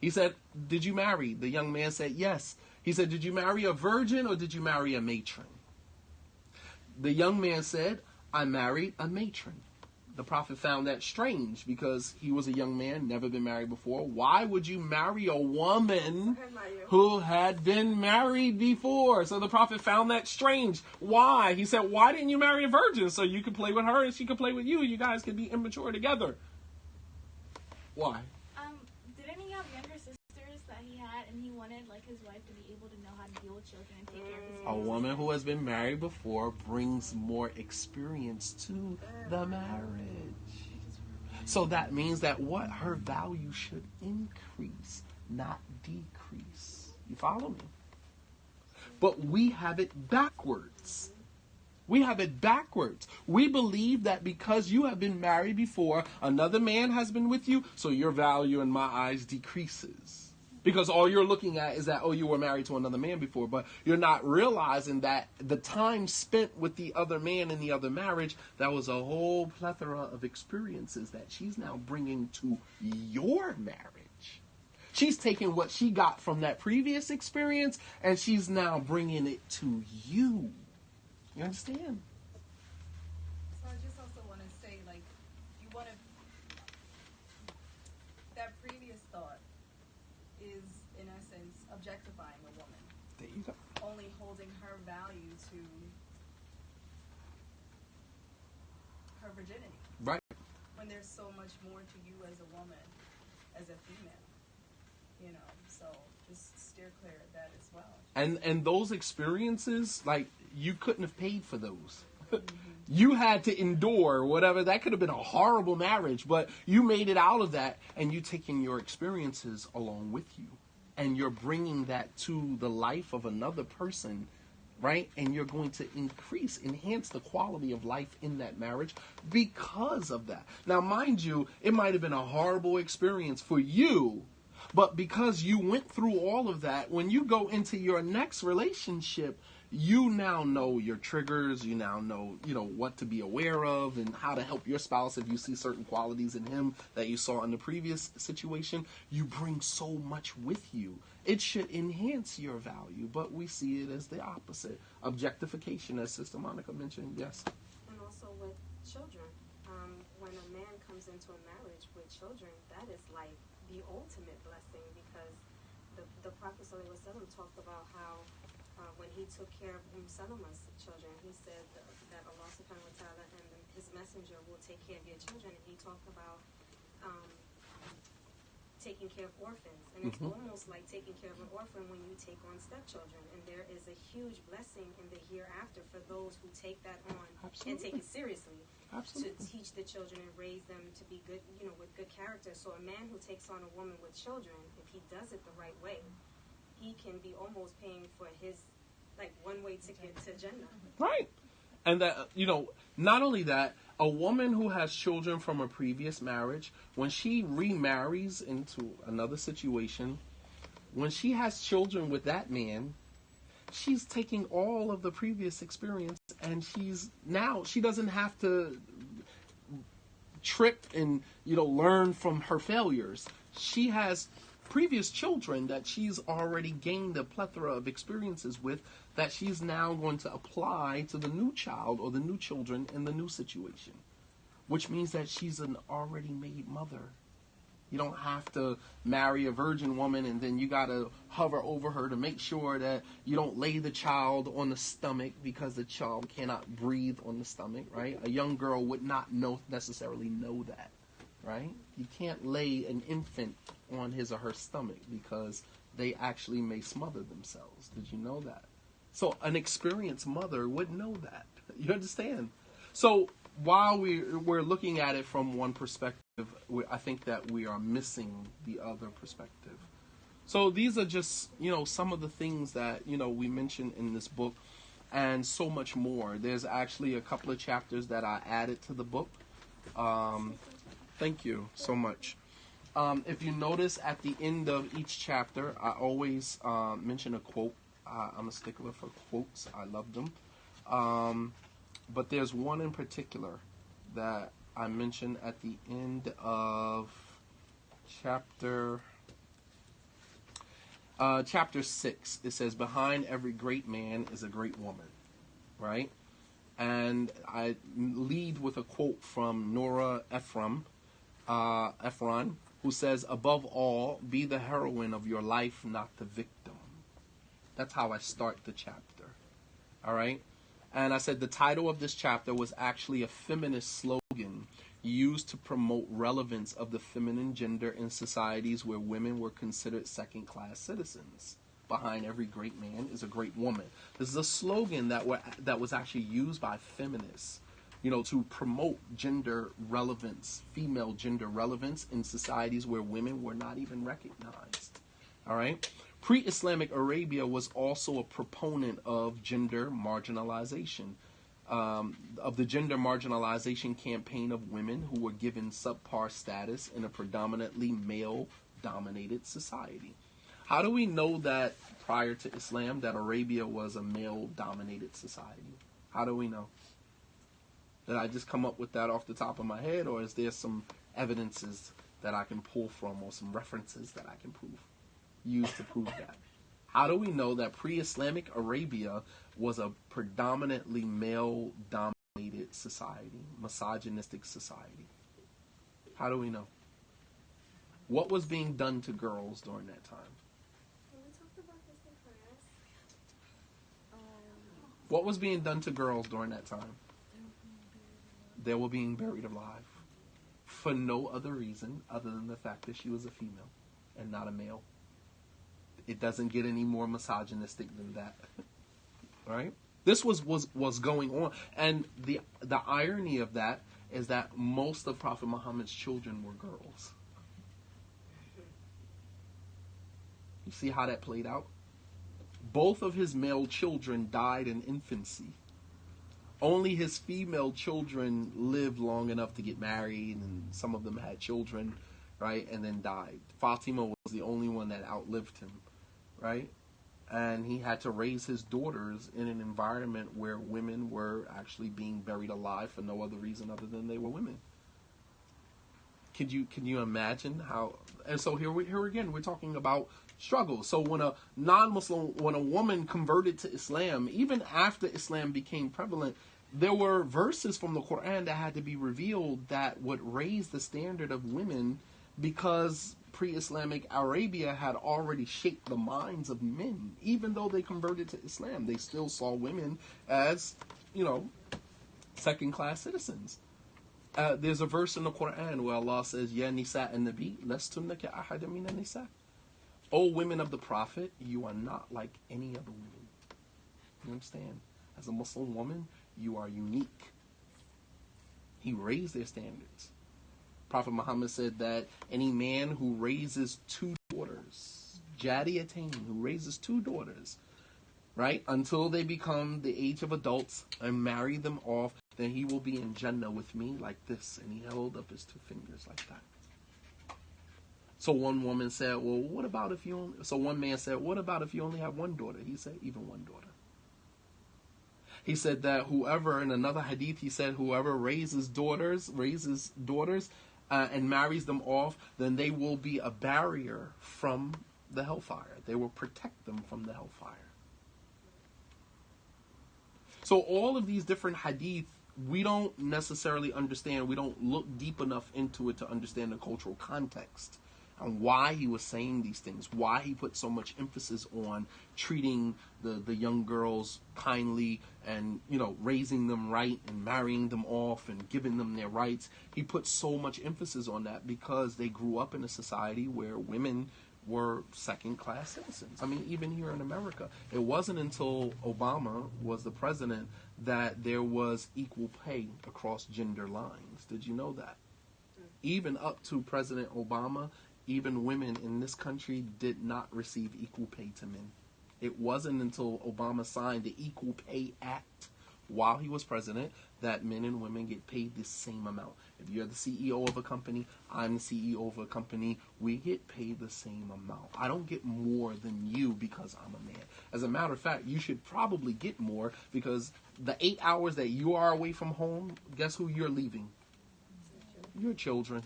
He said, "Did you marry?" The young man said, "Yes." He said, "Did you marry a virgin or did you marry a matron?" The young man said, "I married a matron." The Prophet found that strange because he was a young man, never been married before. Why would you marry a woman who had been married before? So the Prophet found that strange. Why? He said, "Why didn't you marry a virgin so you could play with her and she could play with you? You guys could be immature together." Why? Did any of younger sisters that he had, and he he wanted like his wife to be able to know how to deal with children and take care of his A woman who has been married before brings more experience to the marriage. So that means that what? Her value should increase, not decrease. You follow me? But we have it backwards. We have it backwards. We believe that because you have been married before, another man has been with you, so your value in my eyes decreases. Because all you're looking at is that, oh, you were married to another man before, but you're not realizing that the time spent with the other man in the other marriage, that was a whole plethora of experiences that she's now bringing to your marriage. She's taking what she got from that previous experience, and she's now bringing it to you. You understand? So I just also want to say, like, you want to, that previous thought is, in essence, objectifying a woman, There you go. only holding her value to her virginity, Right. when there's so much more to you as a woman, as a female, you know, so just steer clear of that as well. And those experiences, like, you couldn't have paid for those. You had to endure whatever. That could have been a horrible marriage, but you made it out of that, and you taking your experiences along with you, and you're bringing that to the life of another person, right? And you're going to enhance the quality of life in that marriage because of that. Now, mind you, it might have been a horrible experience for you, but because you went through all of that, when you go into your next relationship, you now know your triggers, you now know, what to be aware of and how to help your spouse if you see certain qualities in him that you saw in the previous situation. You bring so much with you. It should enhance your value, but we see it as the opposite. Objectification, as Sister Monica mentioned, yes. And also with children. When a man comes into a marriage with children, that is like the ultimate blessing, because the Prophet ﷺ talked about how when he took care of Salama's children, he said that Allah subhanahu wa ta'ala and his messenger will take care of your children. And he talked about taking care of orphans. And it's almost like taking care of an orphan when you take on stepchildren. And there is a huge blessing in the hereafter for those who take that on and take it seriously. Absolutely. To teach the children and raise them to be good, with good character. So a man who takes on a woman with children, if he does it the right way, he can be almost paying for his, like, one-way ticket to Jannah. Right. And that, not only that, a woman who has children from a previous marriage, when she remarries into another situation, when she has children with that man, she's taking all of the previous experience, and she doesn't have to trip and, learn from her failures. She has previous children that she's already gained a plethora of experiences with that she's now going to apply to the new child or the new children in the new situation, which means that she's an already made mother. You don't have to marry a virgin woman and then you got to hover over her to make sure that you don't lay the child on the stomach because the child cannot breathe on the stomach, right? A young girl would not necessarily know that, right? You can't lay an infant on his or her stomach because they actually may smother themselves. Did you know that? So an experienced mother would know that. You understand? So while we're looking at it from one perspective, I think that we are missing the other perspective. So these are just, some of the things that, we mentioned in this book, and so much more. There's actually a couple of chapters that I added to the book. Thank you so much. If you notice at the end of each chapter, I always mention a quote. I'm a stickler for quotes. I love them. But there's one in particular that I mentioned at the end of chapter 6. It says, "Behind every great man is a great woman," right? And I lead with a quote from Nora Ephron, who says, "Above all, be the heroine of your life, not the victim." That's how I start the chapter. All right? And I said the title of this chapter was actually a feminist slogan used to promote relevance of the feminine gender in societies where women were considered second-class citizens. Behind every great man is a great woman. This is a slogan that was actually used by feminists, to promote gender relevance, female gender relevance in societies where women were not even recognized. All right? Pre-Islamic Arabia was also a proponent of gender marginalization, of the gender marginalization campaign of women who were given subpar status in a predominantly male-dominated society. How do we know that prior to Islam that Arabia was a male-dominated society? How do we know? Did I just come up with that off the top of my head, or is there some evidences that I can pull from, or some references that I can use to prove that? How do we know that pre-Islamic Arabia was a predominantly male-dominated society, misogynistic society? How do we know? What was being done to girls during that time? Can we talk about this in class? What was being done to girls during that time? They were being buried alive for no other reason other than the fact that she was a female and not a male. It doesn't get any more misogynistic than that, right? This was going on, and the irony of that is that most of Prophet Muhammad's children were girls. You see how that played out? Both of his male children died in infancy. Only his female children lived long enough to get married, and some of them had children, right, and then died. Fatima was the only one that outlived him, right? And he had to raise his daughters in an environment where women were actually being buried alive for no other reason other than they were women. Can you imagine how? And so here again, we're talking about struggle. So when a woman converted to Islam, even after Islam became prevalent, there were verses from the Quran that had to be revealed that would raise the standard of women, because pre-Islamic Arabia had already shaped the minds of men. Even though they converted to Islam, they still saw women as, second-class citizens. There's a verse in the Quran where Allah says, Ya nisa an-nabi, lastunna ka ahada min an-nisa. O women of the Prophet, you are not like any other women. You understand? As a Muslim woman, you are unique. He raised their standards. Prophet Muhammad said that any man who raises two daughters, Jadiyatain, who raises two daughters, right, until they become the age of adults and marry them off, then he will be in Jannah with me like this. And he held up his two fingers like that. So one woman said, well, what about if you only... So one man said, what about if you only have one daughter? He said, even one daughter. He said that whoever, in another hadith, he said, whoever raises daughters and marries them off, then they will be a barrier from the hellfire. They will protect them from the hellfire. So all of these different hadith, we don't necessarily understand. We don't look deep enough into it to understand the cultural context and why he was saying these things, why he put so much emphasis on treating the young girls kindly and, raising them right and marrying them off and giving them their rights. He put so much emphasis on that because they grew up in a society where women were second-class citizens. I mean, even here in America, it wasn't until Obama was the president that there was equal pay across gender lines. Did you know that? Even up to President Obama, even women in this country did not receive equal pay to men. It wasn't until Obama signed the Equal Pay Act while he was president that men and women get paid the same amount. If you're the CEO of a company, I'm the CEO of a company, we get paid the same amount. I don't get more than you because I'm a man. As a matter of fact, you should probably get more because the 8 hours that you are away from home, guess who you're leaving? Your children.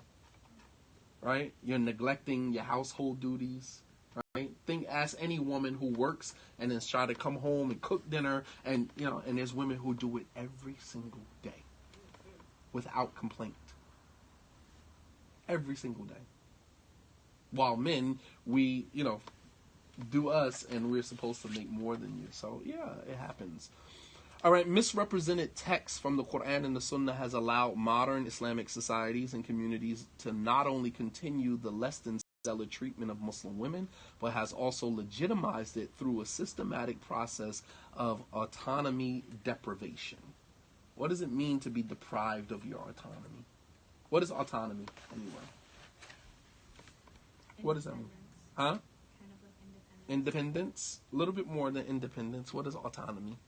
Right? You're neglecting your household duties. Right? Ask any woman who works and then try to come home and cook dinner, and and there's women who do it every single day without complaint. Every single day. While men, we, do us and we're supposed to make more than you. So yeah, it happens. All right, misrepresented text from the Quran and the Sunnah has allowed modern Islamic societies and communities to not only continue the less than stellar treatment of Muslim women, but has also legitimized it through a systematic process of autonomy deprivation. What does it mean to be deprived of your autonomy? What is autonomy, anyway? What does that mean? Huh? Kind of like independence. Independence? A little bit more than independence. What is autonomy?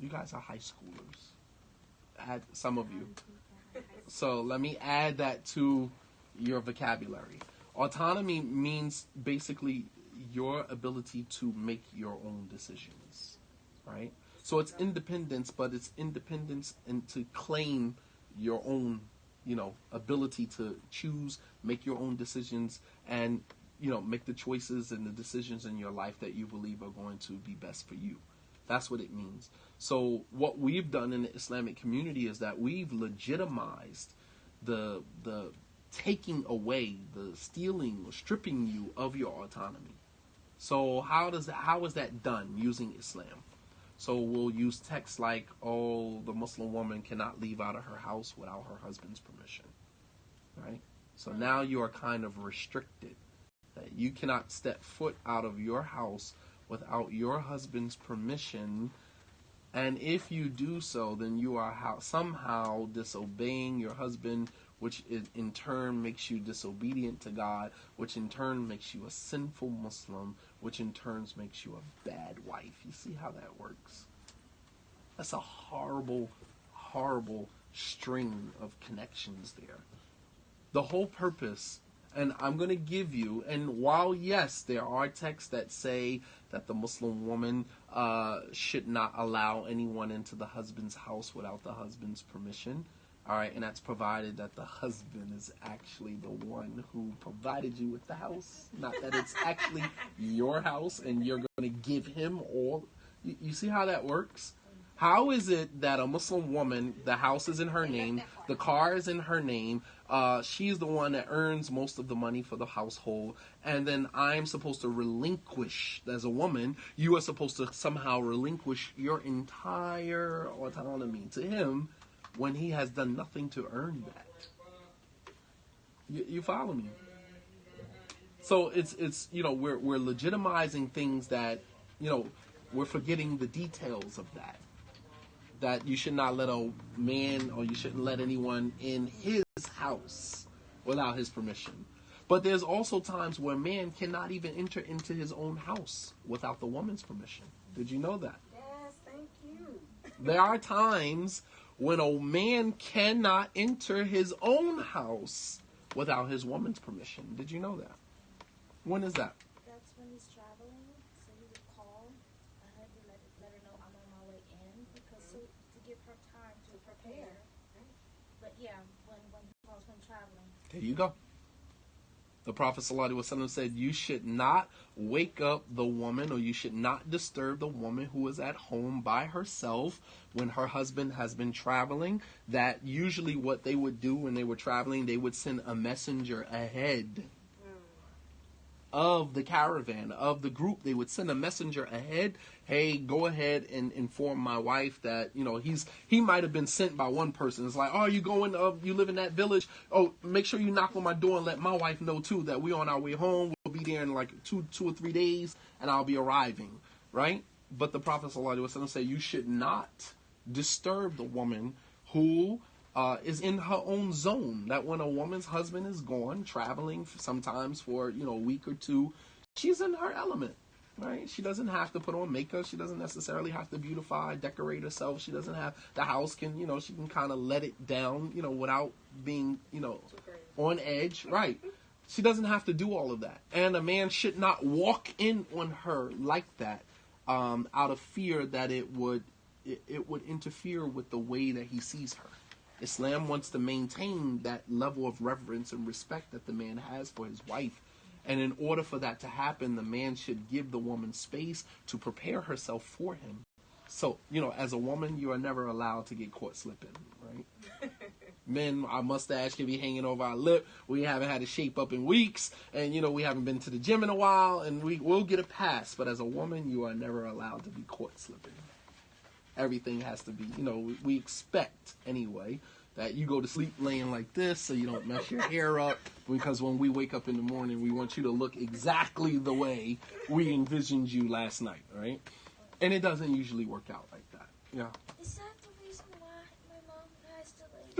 You guys are high schoolers. Some of you. So let me add that to your vocabulary. Autonomy means basically your ability to make your own decisions, right? So it's independence, but it's independence and to claim your own, ability to choose, make your own decisions, and, make the choices and the decisions in your life that you believe are going to be best for you. That's what it means. So what we've done in the Islamic community is that we've legitimized the taking away, the stealing or stripping you of your autonomy. So how is that done using Islam? So we'll use texts like, the Muslim woman cannot leave out of her house without her husband's permission, right? So now you are kind of restricted, that you cannot step foot out of your house without your husband's permission, and if you do so, then you are somehow disobeying your husband, which in turn makes you disobedient to God, which in turn makes you a sinful Muslim, which in turn makes you a bad wife. You see how that works? That's a horrible, horrible string of connections there. The whole purpose, and I'm going to give you, and while yes, there are texts that say that the Muslim woman should not allow anyone into the husband's house without the husband's permission, all right, and that's provided that the husband is actually the one who provided you with the house, not that it's actually your house and you're going to give him all. You see how that works? How is it that a Muslim woman, the house is in her name, the car is in her name, she's the one that earns most of the money for the household, and then I'm supposed to relinquish, as a woman, you are supposed to somehow relinquish your entire autonomy to him when he has done nothing to earn that? You follow me? So it's we're legitimizing things that, we're forgetting the details of that. That you should not let a man, or you shouldn't let anyone in his house without his permission. But there's also times where a man cannot even enter into his own house without the woman's permission. Did you know that? Yes, thank you. There are times when a man cannot enter his own house without his woman's permission. Did you know that? When is that? That's when he's traveling, so he would call ahead to let her know I'm on my way in, because to give her time to prepare. But yeah, when traveling. There you go. The Prophet ﷺ said, you should not wake up the woman, or you should not disturb the woman who is at home by herself when her husband has been traveling. That usually what they would do when they were traveling, they would send a messenger ahead of the caravan, of the group. They would send a messenger ahead. Hey, go ahead and inform my wife that, he might have been sent by one person. It's like, oh, you live in that village. Oh, make sure you knock on my door and let my wife know too that we're on our way home. We'll be there in like two or 3 days and I'll be arriving, right? But the Prophet ﷺ said you should not disturb the woman who is in her own zone. That when a woman's husband is gone, traveling sometimes for, a week or two, she's in her element, right? She doesn't have to put on makeup. She doesn't necessarily have to beautify, decorate herself. She doesn't have, the house can, she can kind of let it down, without being, on edge, right? She doesn't have to do all of that. And a man should not walk in on her like that, out of fear that it would interfere with the way that he sees her. Islam wants to maintain that level of reverence and respect that the man has for his wife. And in order for that to happen, the man should give the woman space to prepare herself for him. So, as a woman, you are never allowed to get caught slipping, right? Men, our mustache can be hanging over our lip. We haven't had a shape up in weeks, and we haven't been to the gym in a while, and we'll get a pass. But as a woman, you are never allowed to be caught slipping. Everything has to be, we expect anyway that you go to sleep laying like this so you don't mess your hair up, because when we wake up in the morning, we want you to look exactly the way we envisioned you last night, right? And it doesn't usually work out like that. Yeah. Is that the reason why my mom has to like?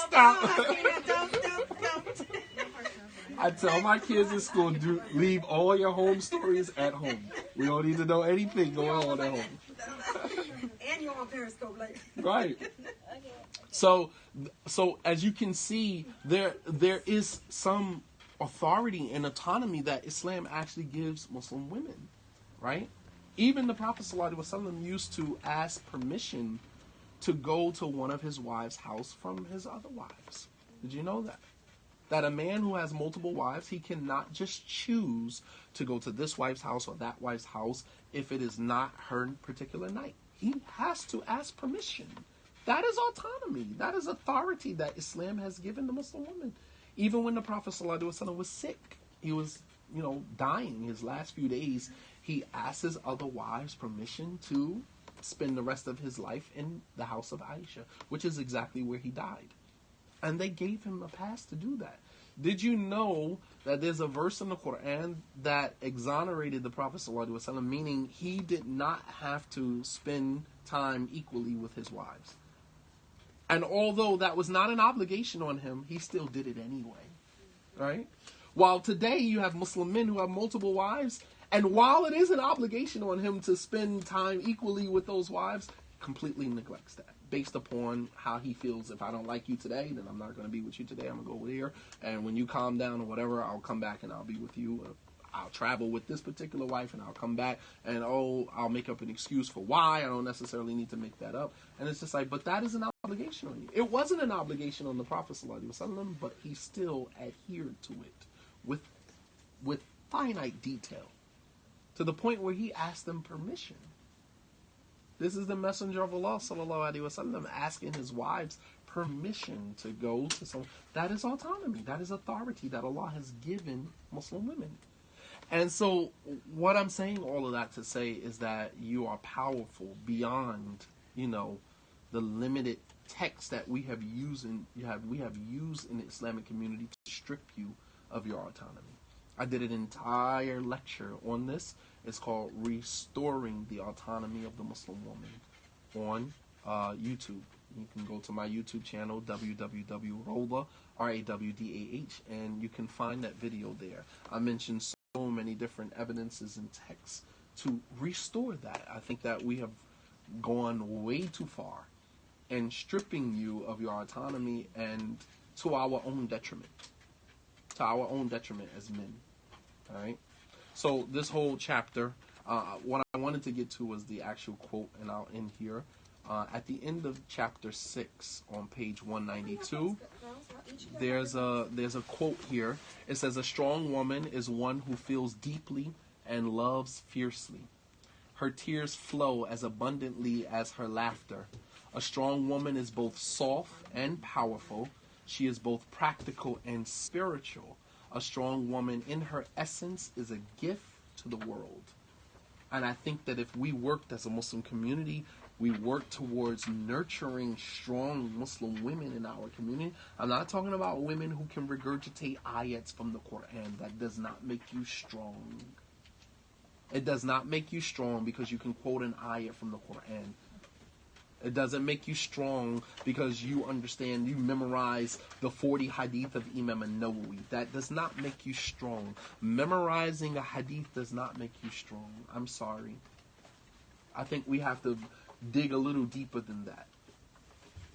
Stop. I tell my kids in school, leave all your home stories at home. We don't need to know anything going on at home. And you're on Periscope later. Right. So as you can see, there is some authority and autonomy that Islam actually gives Muslim women, right? Even the Prophet ﷺ used to ask permission to go to one of his wives' house from his other wives. Did you know that? That a man who has multiple wives, he cannot just choose to go to this wife's house or that wife's house if it is not her particular night. He has to ask permission. That is autonomy. That is authority that Islam has given the Muslim woman. Even when the Prophet ﷺ was sick, he was, dying his last few days, he asked his other wives permission to spend the rest of his life in the house of Aisha, which is exactly where he died. And they gave him a pass to do that. Did you know that there's a verse in the Quran that exonerated the Prophet ﷺ, meaning he did not have to spend time equally with his wives? And although that was not an obligation on him, he still did it anyway, right? While today you have Muslim men who have multiple wives, and while it is an obligation on him to spend time equally with those wives, completely neglects that, based upon how he feels. If I don't like you today, then I'm not going to be with you today. I'm going to go over here. And when you calm down or whatever, I'll come back and I'll be with you. I'll travel with this particular wife and I'll come back and, I'll make up an excuse for why. I don't necessarily need to make that up. And it's just like, but that is an obligation on you. It wasn't an obligation on the Prophet ﷺ, but he still adhered to it with finite detail, to the point where he asked them permission. This is the Messenger of Allah sallallahu alaihi wasallam asking his wives permission to go to some. That is autonomy. That is authority that Allah has given Muslim women. And so, what I'm saying all of that to say is that you are powerful beyond, the limited text that we have used in the Islamic community to strip you of your autonomy. I did an entire lecture on this. It's called Restoring the Autonomy of the Muslim Woman on YouTube. You can go to my YouTube channel, www.rawdah, RAWDAH, and you can find that video there. I mentioned so many different evidences and texts to restore that. I think that we have gone way too far in stripping you of your autonomy, and to our own detriment. To our own detriment as men. All right? So this whole chapter, what I wanted to get to was the actual quote, and I'll end here. At the end of chapter 6 on page 192, there's a quote here. It says, "A strong woman is one who feels deeply and loves fiercely. Her tears flow as abundantly as her laughter. A strong woman is both soft and powerful. She is both practical and spiritual. A strong woman in her essence is a gift to the world." And I think that if we worked as a Muslim community, we work towards nurturing strong Muslim women in our community. I'm not talking about women who can regurgitate ayats from the Quran. That does not make you strong. It does not make you strong because you can quote an ayat from the Quran. It doesn't make you strong because you understand, you memorize the 40 hadith of Imam an-Nawawi. That does not make you strong. Memorizing a hadith does not make you strong. I'm sorry. I think we have to dig a little deeper than that.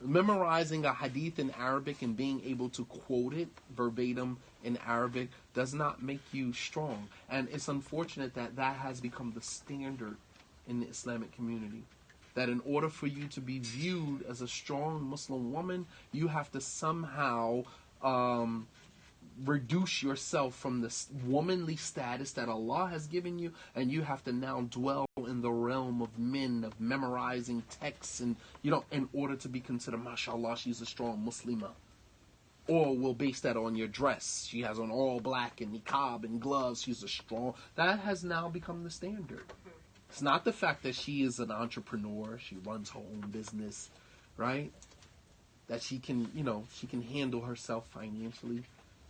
Memorizing a hadith in Arabic and being able to quote it verbatim in Arabic does not make you strong. And it's unfortunate that that has become the standard in the Islamic community. That in order for you to be viewed as a strong Muslim woman, you have to somehow reduce yourself from this womanly status that Allah has given you, and you have to now dwell in the realm of men, of memorizing texts, and in order to be considered, mashallah, she's a strong Muslimah. Or we'll base that on your dress. She has on all black and niqab and gloves. She's a strong. That has now become the standard. It's not the fact that she is an entrepreneur. She runs her own business, right? That she can, she can handle herself financially.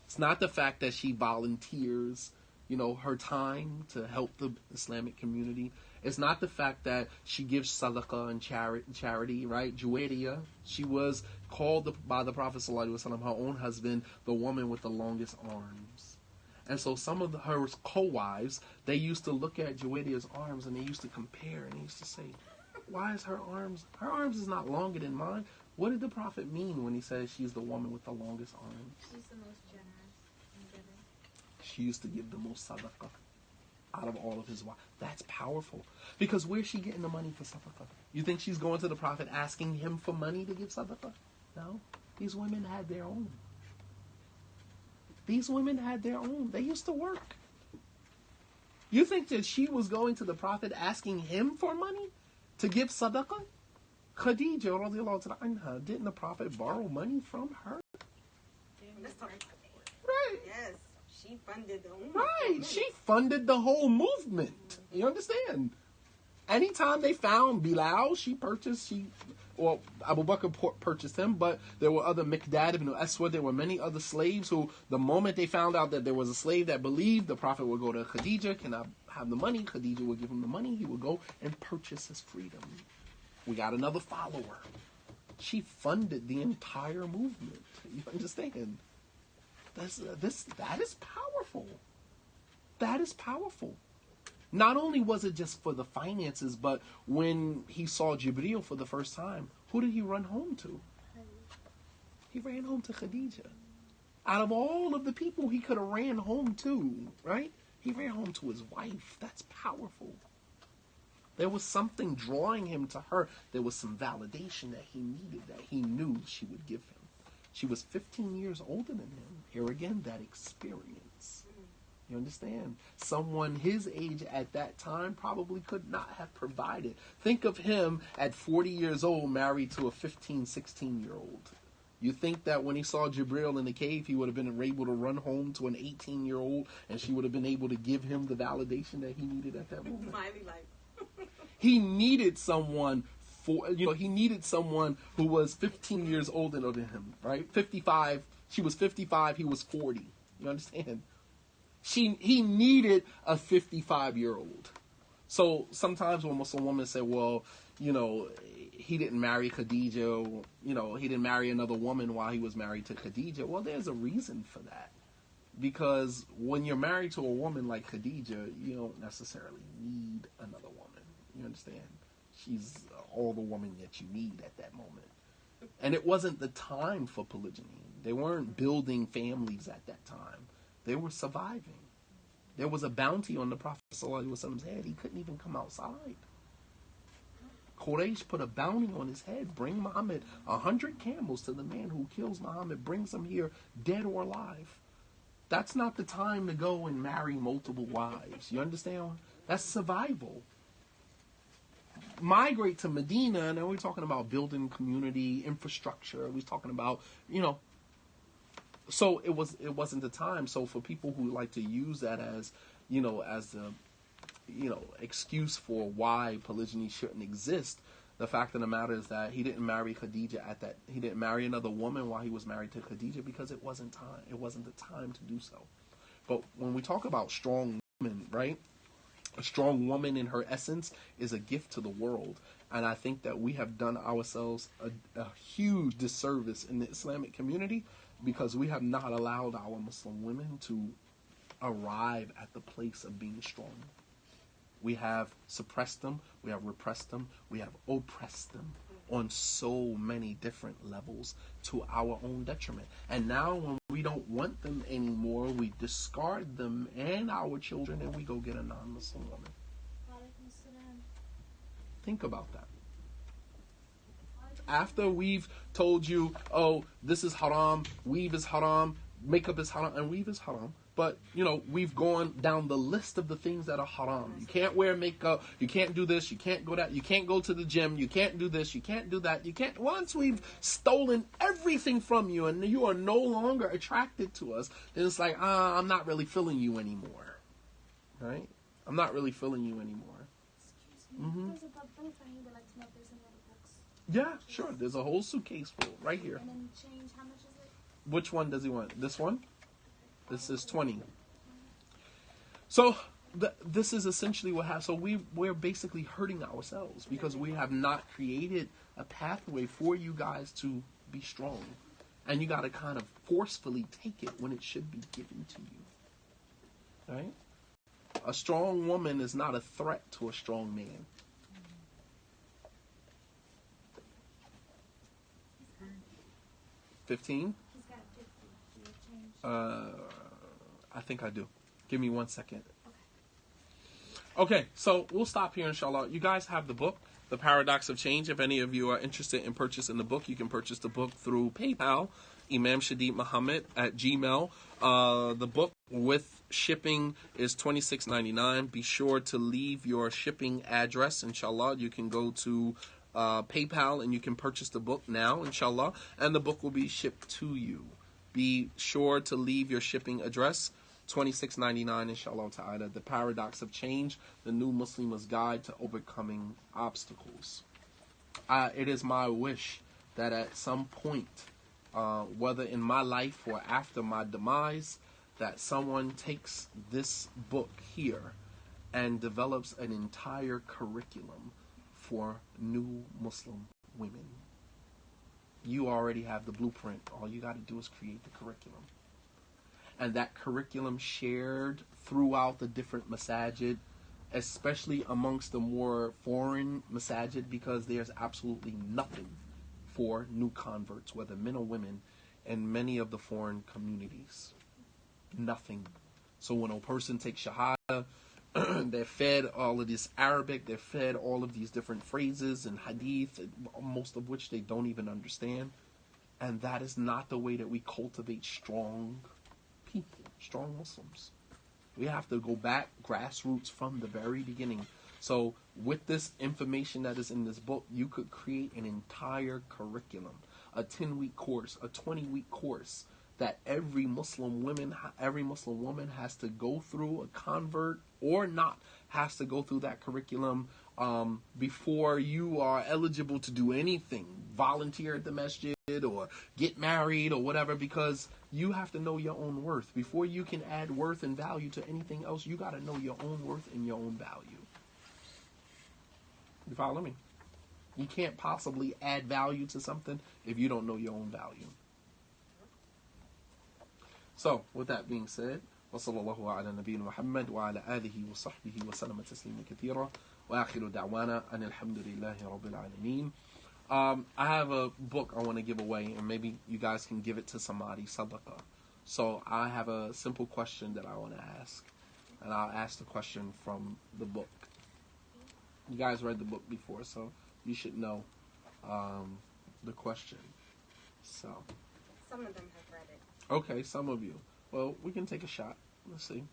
It's not the fact that she volunteers, her time to help the Islamic community. It's not the fact that she gives sadaqah and charity, right? Juwayriya, she was called by the Prophet ﷺ, her own husband, the woman with the longest arms. And so some of her co-wives, they used to look at Juwayriya's arms and they used to compare, and they used to say, why is her arms is not longer than mine? What did the Prophet mean when he said she's the woman with the longest arms? She's the most generous and giving. She used to give the most sadaqah out of all of his wives. That's powerful. Because where's she getting the money for sadaqah? You think she's going to the Prophet asking him for money to give sadaqah? No. These women had their own. These women had their own. They used to work. You think that she was going to the Prophet asking him for money to give sadaqah? Khadija, radiallahu ta'ala anha, didn't the Prophet borrow money from her? Let's talk about that. Right. Yes, she funded the Ummah. Right. She funded the whole movement. You understand? Anytime they found Bilal, Abu Bakr purchased him, but there were other Miqdad ibn Aswad, there were many other slaves who, the moment they found out that there was a slave that believed, the Prophet would go to Khadija, can I have the money? Khadija would give him the money, he would go and purchase his freedom. We got another follower. She funded the entire movement. You understand? That is powerful. That is powerful. Not only was it just for the finances, but when he saw Jibreel for the first time, who did he run home to? He ran home to Khadija. Out of all of the people he could have ran home to, right? He ran home to his wife. That's powerful. There was something drawing him to her. There was some validation that he needed, that he knew she would give him. She was 15 years older than him. Here again, that experience. You understand? Someone his age at that time probably could not have provided. Think of him at 40 years old, married to a 15, 16-year-old. You think that when he saw Jibreel in the cave, he would have been able to run home to an 18-year-old and she would have been able to give him the validation that he needed at that moment? Miley, like, He needed someone he needed someone who was 15 years older than him, right? 55, she was 55, he was 40. You understand? He needed a 55-year-old. So sometimes when Muslim women say, well, he didn't marry Khadija, he didn't marry another woman while he was married to Khadija. Well, there's a reason for that. Because when you're married to a woman like Khadija, you don't necessarily need another woman. You understand? She's all the woman that you need at that moment. And it wasn't the time for polygyny. They weren't building families at that time. They were surviving. There was a bounty on the Prophet ﷺ's head. He couldn't even come outside. Quraysh put a bounty on his head. Bring Muhammad 100 camels to the man who kills Muhammad. Brings him here dead or alive. That's not the time to go and marry multiple wives. You understand? That's survival. Migrate to Medina, and then we're talking about building community infrastructure. We're talking about, so it wasn't the time. So for people who like to use that as, as the, excuse for why polygyny shouldn't exist, the fact of the matter is that he didn't marry Khadija he didn't marry another woman while he was married to Khadija because it wasn't time. It wasn't the time to do so. But when we talk about strong women, right? A strong woman in her essence is a gift to the world. And I think that we have done ourselves a huge disservice in the Islamic community because we have not allowed our Muslim women to arrive at the place of being strong. We have suppressed them, we have repressed them, we have oppressed them on so many different levels to our own detriment. And now when we don't want them anymore, we discard them and our children and we go get a non-Muslim woman. Think about that. After we've told you, oh, this is haram, weave is haram, makeup is haram and weave is haram. But, we've gone down the list of the things that are haram. You can't wear makeup. You can't do this. You can't go that. You can't go to the gym. You can't do this. You can't do that. You can't. Once we've stolen everything from you and you are no longer attracted to us, then it's like, I'm not really feeling you anymore. Right? I'm not really feeling you anymore. Excuse me. There's a book for Fahim. Would like to know if there's any other books. Yeah, sure. There's a whole suitcase full right here. And then change, how much is it? Which one does he want? This one? This is 20. So this is essentially what happens. So we're basically hurting ourselves because we have not created a pathway for you guys to be strong. And you got to kind of forcefully take it when it should be given to you. Right? A strong woman is not a threat to a strong man. $15? He's got 50. Do you have change? I think I do. Give me 1 second. Okay, so we'll stop here, inshallah. You guys have the book, The Paradox of Change. If any of you are interested in purchasing the book, you can purchase the book through PayPal, Imam Shadeed Muhammad at Gmail. The book with shipping is $26.99. Be sure to leave your shipping address, inshallah. You can go to PayPal and you can purchase the book now, inshallah, and the book will be shipped to you. Be sure to leave your shipping address. $26.99, inshallah ta'ala. The Paradox of Change, the New Muslim's Guide to Overcoming Obstacles. It is my wish that at some point, whether in my life or after my demise, that someone takes this book here and develops an entire curriculum for new Muslim women. You already have the blueprint. All you got to do is create the curriculum. And that curriculum shared throughout the different masajid, especially amongst the more foreign masajid, because there's absolutely nothing for new converts, whether men or women, in many of the foreign communities. Nothing. So when a person takes Shahada, they're fed all of this Arabic, they're fed all of these different phrases and hadith, most of which they don't even understand. And that is not the way that we cultivate strong people, strong Muslims. We have to go back grassroots from the very beginning. So with this information that is in this book, you could create an entire curriculum, a 10-week course, a 20-week course that every Muslim woman has to go through, a convert or not, has to go through that curriculum before you are eligible to do anything, volunteer at the masjid or get married or whatever, because you have to know your own worth. Before you can add worth and value to anything else, you got to know your own worth and your own value. You follow me? You can't possibly add value to something if you don't know your own value. So, with that being said, وصلى الله على نبينا محمد وعلى آله وصحبه وسلم تسليما كثيرا وآخر دعوانا أن الحمد لله رب العالمين. I have a book I want to give away, and maybe you guys can give it to somebody, sadaqah. So I have a simple question that I want to ask, and I'll ask the question from the book. You guys read the book before, so you should know the question. So. Some of them have read it. Okay, some of you. Well, we can take a shot. Let's see.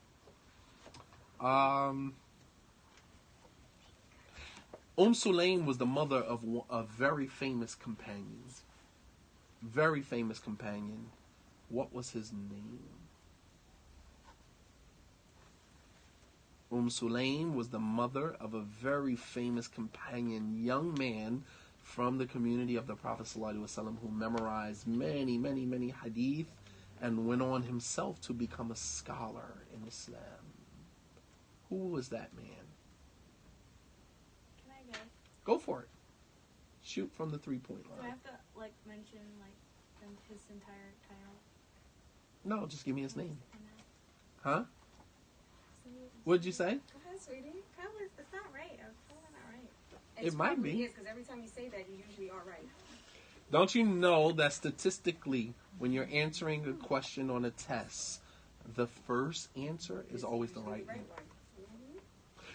Sulaym was the mother of a very famous companion. Very famous companion. What was his name? Sulaym was the mother of a very famous companion, young man from the community of the Prophet ﷺ who memorized many, many, many hadith and went on himself to become a scholar in Islam. Who was that man? Can I guess? Go for it. Shoot from the 3-point Do I line. have to, mention, his entire title? No, just give me his name. I know. Huh? What'd you say? Go ahead, sweetie. Probably, it's not right. I was probably not right. It might be. is, because every time you say that, you usually are right. Don't you know that statistically, when you're answering a question on a test, the first answer is always the right one?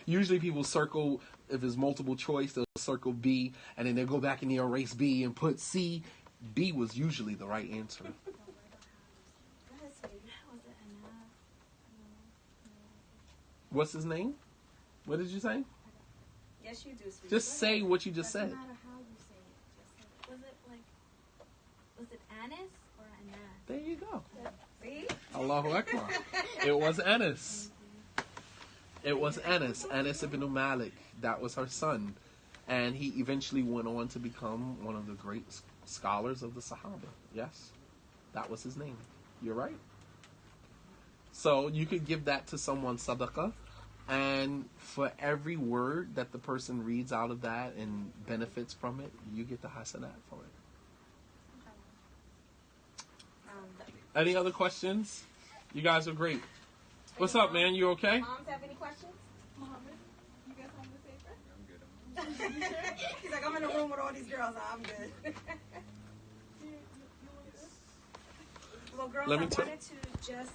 Usually people circle, if it's multiple choice, they'll circle B, and then they'll go back and they'll erase B and put C. B was usually the right answer. Go ahead, What's his name? What did you say? Yes, you do, sweetie. Just Go say ahead. what you just said. Doesn't matter how you say it. Just say, was it Anis or Anas? There you go. See? Allahu Akbar. It was Anas. It was Anas. Anas ibn Malik. That was her son. And he eventually went on to become one of the great scholars of the Sahaba. Yes. That was his name. You're right. So you could give that to someone sadaqah. And for every word that the person reads out of that and benefits from it, you get the hasanat for it. Any other questions? You guys are great. What's up, man? You okay? Moms have any questions? Muhammad, you got something to say first? He's like, I'm in a room with all these girls. I'm good. Well, girls, Let me I tell- wanted to just